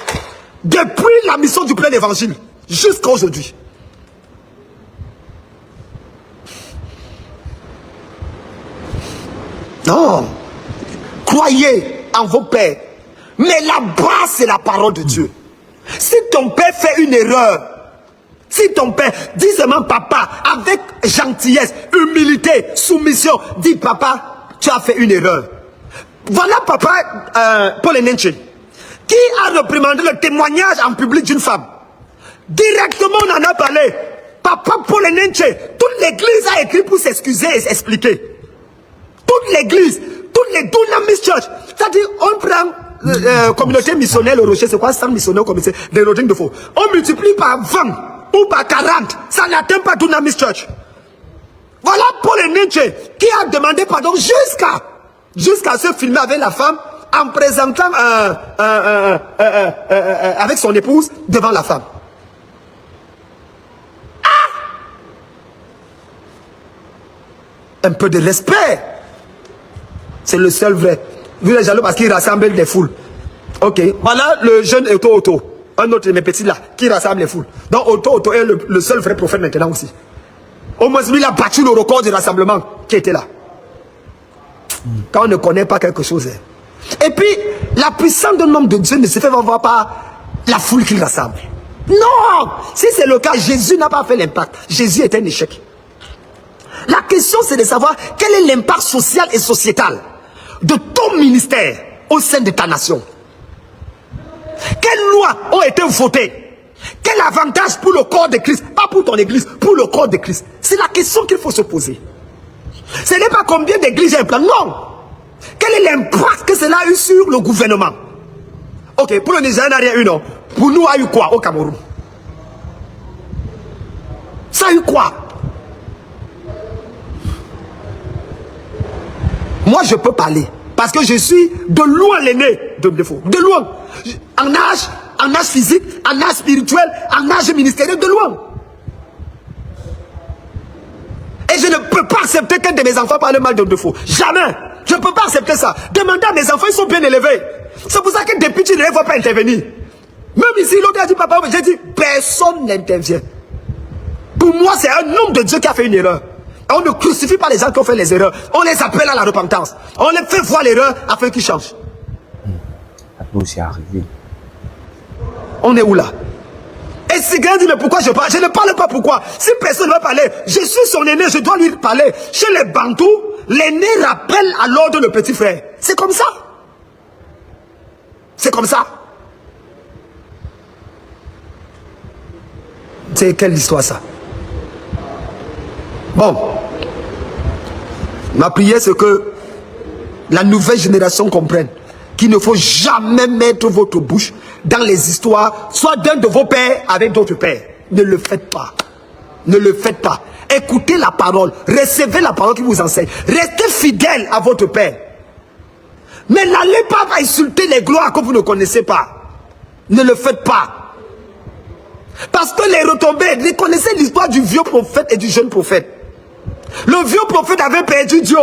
Depuis la mission du plein évangile, jusqu'à aujourd'hui. Non. Croyez en vos pères. Mais la base, c'est la parole de Dieu. Si ton père fait une erreur, si ton père dit seulement papa, avec gentillesse, humilité, soumission, dit papa, tu as fait une erreur. Voilà papa Paul Enenche, qui a reprimandé le témoignage en public d'une femme. Directement on en a parlé. Papa Paul Enenche, toute l'église a écrit pour s'excuser et s'expliquer. Toute l'église, toutes les Dunamis Church. C'est-à-dire, on prend communauté missionnaire, le rocher, c'est quoi 100 missionnaires comme c'est des Rodrigue Dofo. On multiplie par 20 ou par 40. Ça n'atteint pas Dunamis Church. Voilà Paul Enenche qui a demandé pardon jusqu'à se filmer avec la femme en présentant avec son épouse devant la femme. Un peu de respect. C'est le seul vrai. Vous êtes jaloux parce qu'il rassemble des foules. Ok. Voilà le jeune Otto. Un autre de mes petits là, qui rassemble les foules. Donc Otto est le seul vrai prophète maintenant aussi. Au moins lui, il a battu le record du rassemblement qui était là. Quand on ne connaît pas quelque chose. Et puis, la puissance d'un homme de Dieu ne se fait voir par la foule qu'il rassemble. Non! Si c'est le cas, Jésus n'a pas fait l'impact. Jésus est un échec. La question, c'est de savoir quel est l'impact social et sociétal de ton ministère au sein de ta nation. Quelles lois ont été votées? Quel avantage pour le corps de Christ? Pas pour ton église, pour le corps de Christ. C'est la question qu'il faut se poser. Ce n'est pas combien d'églises j'ai un plan, non. Quel est l'impact que cela a eu sur le gouvernement? Ok, pour le Nigeria, n'a rien eu, non. Pour nous, a eu quoi au Cameroun? Ça a eu quoi? Moi, je peux parler. Parce que je suis de loin l'aîné de Dofo. De loin. En âge physique, en âge spirituel, en âge ministériel, de loin. Et je ne peux pas accepter qu'un de mes enfants parle mal de Dofo. Jamais. Je ne peux pas accepter ça. Demandez à mes enfants, ils sont bien élevés. C'est pour ça que depuis, tu ne les vois pas intervenir. Même ici, l'autre a dit, papa, j'ai dit, personne n'intervient. Pour moi, c'est un homme de Dieu qui a fait une erreur. On ne crucifie pas les gens qui ont fait les erreurs. On les appelle à la repentance. On les fait voir l'erreur afin qu'ils changent. Ça peut aussi arriver. On est où là? Et si quelqu'un dit, mais pourquoi je parle? Je ne parle pas pourquoi. Si personne ne va parler, je suis son aîné, je dois lui parler. Chez les Bantous, l'aîné rappelle à l'ordre le petit frère. C'est comme ça. C'est comme ça. C'est quelle histoire ça? Bon, ma prière c'est que la nouvelle génération comprenne qu'il ne faut jamais mettre votre bouche dans les histoires, soit d'un de vos pères avec d'autres pères. Ne le faites pas. Ne le faites pas. Écoutez la parole, recevez la parole qui vous enseigne. Restez fidèle à votre père. Mais n'allez pas insulter les gloires que vous ne connaissez pas. Ne le faites pas. Parce que les retombées, vous connaissez l'histoire du vieux prophète et du jeune prophète. Le vieux prophète avait perdu Dieu.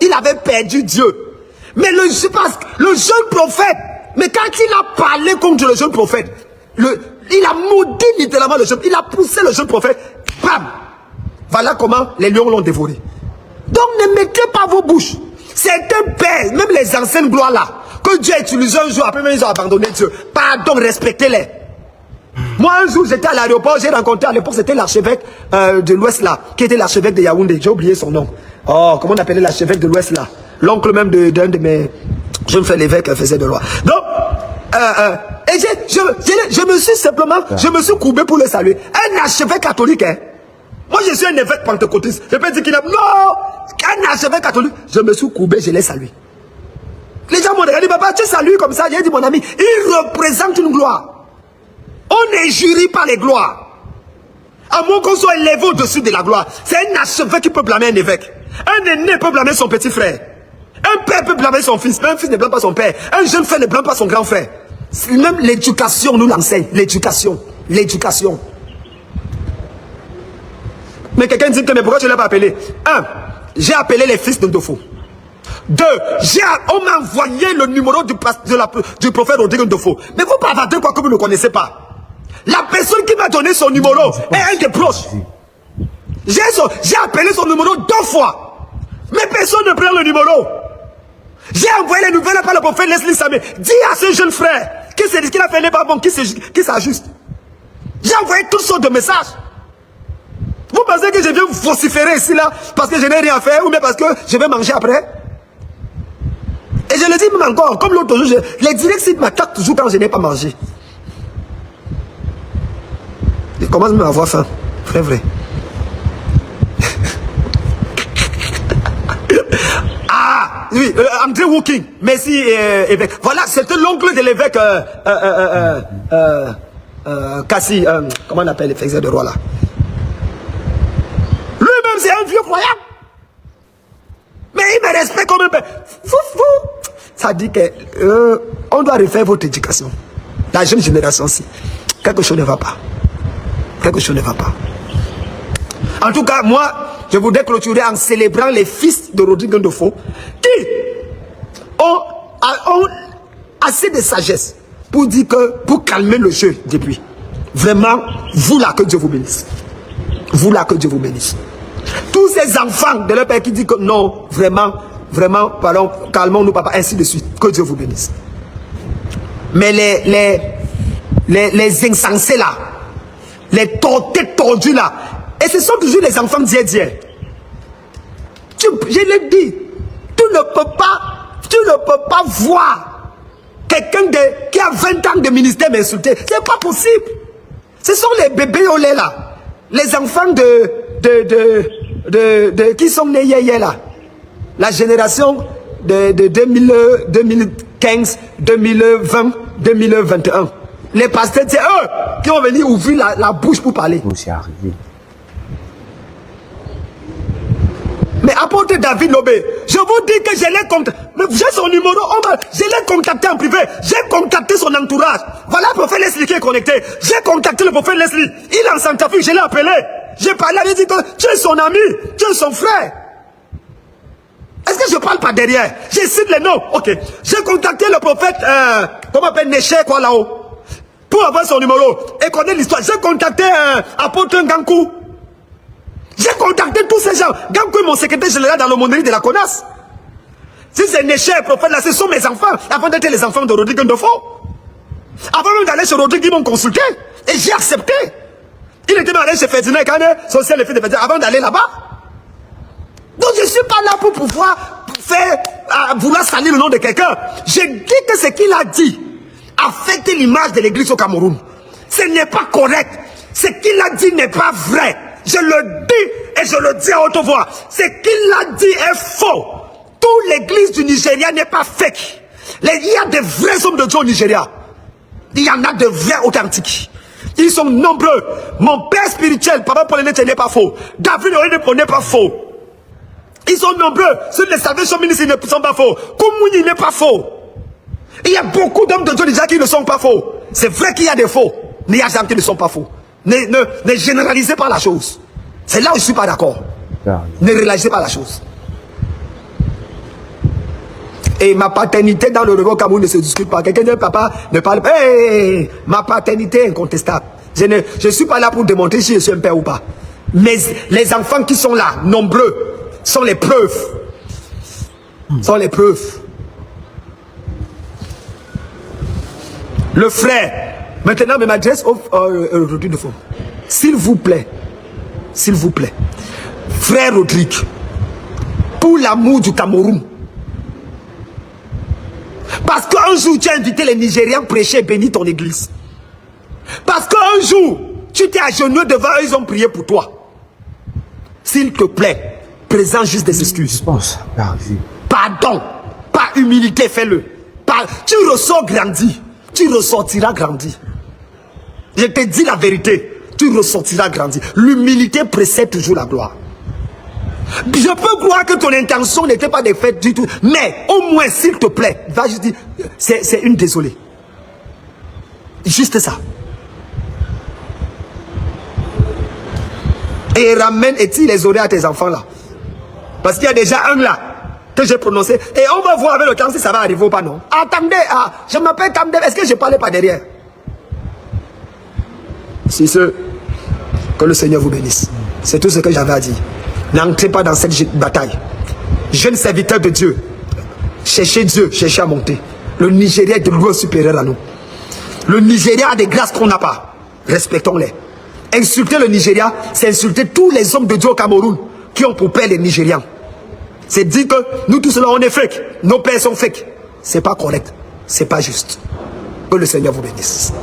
Il avait perdu Dieu. Mais le jeune prophète, mais quand il a parlé contre le jeune prophète, il a maudit littéralement le jeune, il a poussé le jeune prophète. Bam! Voilà comment les lions l'ont dévoré. Donc ne mettez pas vos bouches. Certains pères, même les anciennes gloires là, que Dieu a utilisé un jour, après même ils ont abandonné Dieu. Pardon, respectez-les. Moi un jour j'étais à l'aéroport, j'ai rencontré à l'époque c'était l'archevêque de l'Ouest là, qui était l'archevêque de Yaoundé, j'ai oublié son nom. Oh, comment on appelait l'archevêque de l'Ouest là? L'oncle même d'un de mes jeunes frères l'évêque faisait de loi. Donc, et je me suis simplement, je me suis courbé pour le saluer. Un archevêque catholique, hein. Moi je suis un évêque pentecôtiste. Je peux dire qu'il a... Non! Un archevêque catholique, je me suis courbé, je l'ai salué. Les gens m'ont regardé, papa, tu salues comme ça. J'ai dit, mon ami, il représente une gloire. On n'est jury par les gloires. À moins qu'on soit élevé au-dessus de la gloire. C'est un archevêque qui peut blâmer un évêque. Un aîné peut blâmer son petit frère. Un père peut blâmer son fils. Un fils ne blâme pas son père. Un jeune frère ne blâme pas son grand frère. Même l'éducation nous l'enseigne. L'éducation. L'éducation. Mais quelqu'un dit que mais pourquoi tu ne l'as pas appelé? Un, j'ai appelé les fils de Ndofo. Deux, on m'a envoyé le numéro du prophète Rodrigue Ndofo. Mais vous bavardez quoi que vous ne connaissez pas. La personne qui m'a donné son numéro est un des proches. J'ai appelé son numéro 2 fois. Mais personne ne prend le numéro. J'ai envoyé les nouvelles par le prophète Leslie Samé. Dis à ce jeune frère qui se dit qu'il a fait n'est pas bon, qui s'ajuste. J'ai envoyé toutes sortes de messages. Vous pensez que je viens vociférer ici là parce que je n'ai rien fait ou bien parce que je vais manger après? Et je le dis même encore, comme l'autre jour, les directs m'attaquent toujours quand je n'ai pas mangé. Je commence même à avoir faim. Vrai. Ah, oui, André Walking. Merci, évêque. Voilà, c'était l'oncle de l'évêque Cassie, comment on appelle l'évêque de roi là? Lui-même, c'est un vieux croyant. Mais il me respecte comme un père. Ça dit que on doit refaire votre éducation. La jeune génération aussi. Quelque chose ne va pas. Quelque chose ne va pas. En tout cas, moi, je voudrais clôturer en célébrant les fils de Rodrigue Ndofo qui ont assez de sagesse pour dire que, pour calmer le jeu depuis. Vraiment, vous là, que Dieu vous bénisse. Vous là, que Dieu vous bénisse. Tous ces enfants de leur père qui disent que non, vraiment, pardon, calmons-nous, papa, ainsi de suite. Que Dieu vous bénisse. Mais les insensés là, les têtes tordues là, et ce sont toujours les enfants d'hier. Je l'ai dit, tu ne peux pas voir quelqu'un qui a 20 ans de ministère m'insulter. C'est pas possible. Ce sont les bébés au lait là, les enfants qui sont nés hier là, la génération de 2015, 2020, 2021. Les pasteurs, c'est eux qui ont venu ouvrir la bouche pour parler. C'est arrivé. Mais apôtre David Lobé, je vous dis que je l'ai contacté. J'ai son numéro, je l'ai contacté en privé. J'ai contacté son entourage. Voilà le prophète Leslie qui est connecté. J'ai contacté le prophète Leslie. Il est en Centrafrique, je l'ai appelé. J'ai parlé, il dit que tu es son ami, tu es son frère. Est-ce que je parle pas derrière? Je cite les noms. Ok. J'ai contacté le prophète, comment on appelle Néché, quoi là-haut, pour avoir son numéro et connaître l'histoire. J'ai contacté apôtre Ngankou. J'ai contacté tous ces gens. Ngankou est mon secrétaire général dans l'aumônerie de la CONAS. Si c'est Néché, prophète là, ce sont mes enfants. Avant d'être les enfants de Rodrigue Ndofo. Avant même d'aller chez Rodrigue, ils m'ont consulté. Et j'ai accepté. Il était allé chez Ferdinand Kane, social et fait de Ferdinand, avant d'aller là-bas. Donc je ne suis pas là pour pouvoir vouloir salir le nom de quelqu'un. Je dis que ce qu'il a dit affecte l'image de l'église au Cameroun. Ce n'est pas correct. Ce qu'il a dit n'est pas vrai. Je le dis et je le dis à haute voix. Ce qu'il a dit est faux. Toute l'église du Nigeria n'est pas fake. Il y a des vrais hommes de Dieu au Nigeria. Il y en a de vrais authentiques. Ils sont nombreux. Mon père spirituel, Papa Paul n'est pas faux. David Oyedepo n'est pas faux. Ils sont nombreux. Sur les Salvation Ministry, ils ne sont pas faux. Koumouni n'est pas faux. Il y a beaucoup d'hommes de Dieu déjà qui ne sont pas faux. C'est vrai qu'il y a des faux, mais il y a des gens qui ne sont pas faux. Ne généralisez pas la chose. C'est là où je ne suis pas d'accord. Ne réalisez pas la chose. Et ma paternité dans le Nouveau Cameroun ne se discute pas. Quelqu'un de papa ne parle pas. Hey, ma paternité est incontestable. Je ne suis pas là pour démontrer si je suis un père ou pas. Mais les enfants qui sont là, nombreux, sont les preuves. Sont les preuves. Le frère, maintenant, je m'adresse au de fond. S'il vous plaît, frère Rodrigue, pour l'amour du Cameroun, parce qu'un jour tu as invité les Nigériens prêcher et bénir ton église. Parce qu'un jour tu t'es agenouillé devant eux, ils ont prié pour toi. S'il te plaît, présente juste des excuses. Je pense, pardon, pas humilité, fais-le. Tu ressors grandi. Tu ressortiras grandi. Je te dis la vérité. Tu ressortiras grandi. L'humilité précède toujours la gloire. Je peux croire que ton intention n'était pas de fait du tout. Mais au moins, s'il te plaît, va juste dire, c'est une désolée. Juste ça. Et ramène et tire les oreilles à tes enfants là. Parce qu'il y a déjà un là que j'ai prononcé. Et on va voir avec le temps si ça va arriver ou pas, non. Attendez, je m'appelle Kamdem. Est-ce que je parlais pas derrière? Si ce que le Seigneur vous bénisse. C'est tout ce que j'avais à dire. N'entrez pas dans cette bataille. Jeune serviteur de Dieu, cherchez Dieu, cherchez à monter. Le Nigeria est de loin supérieur à nous. Le Nigeria a des grâces qu'on n'a pas. Respectons-les. Insulter le Nigeria, c'est insulter tous les hommes de Dieu au Cameroun qui ont pour père les Nigérians. C'est dire que nous tous là on est fake. Nos pères sont fake. C'est pas correct. C'est pas juste. Que le Seigneur vous bénisse.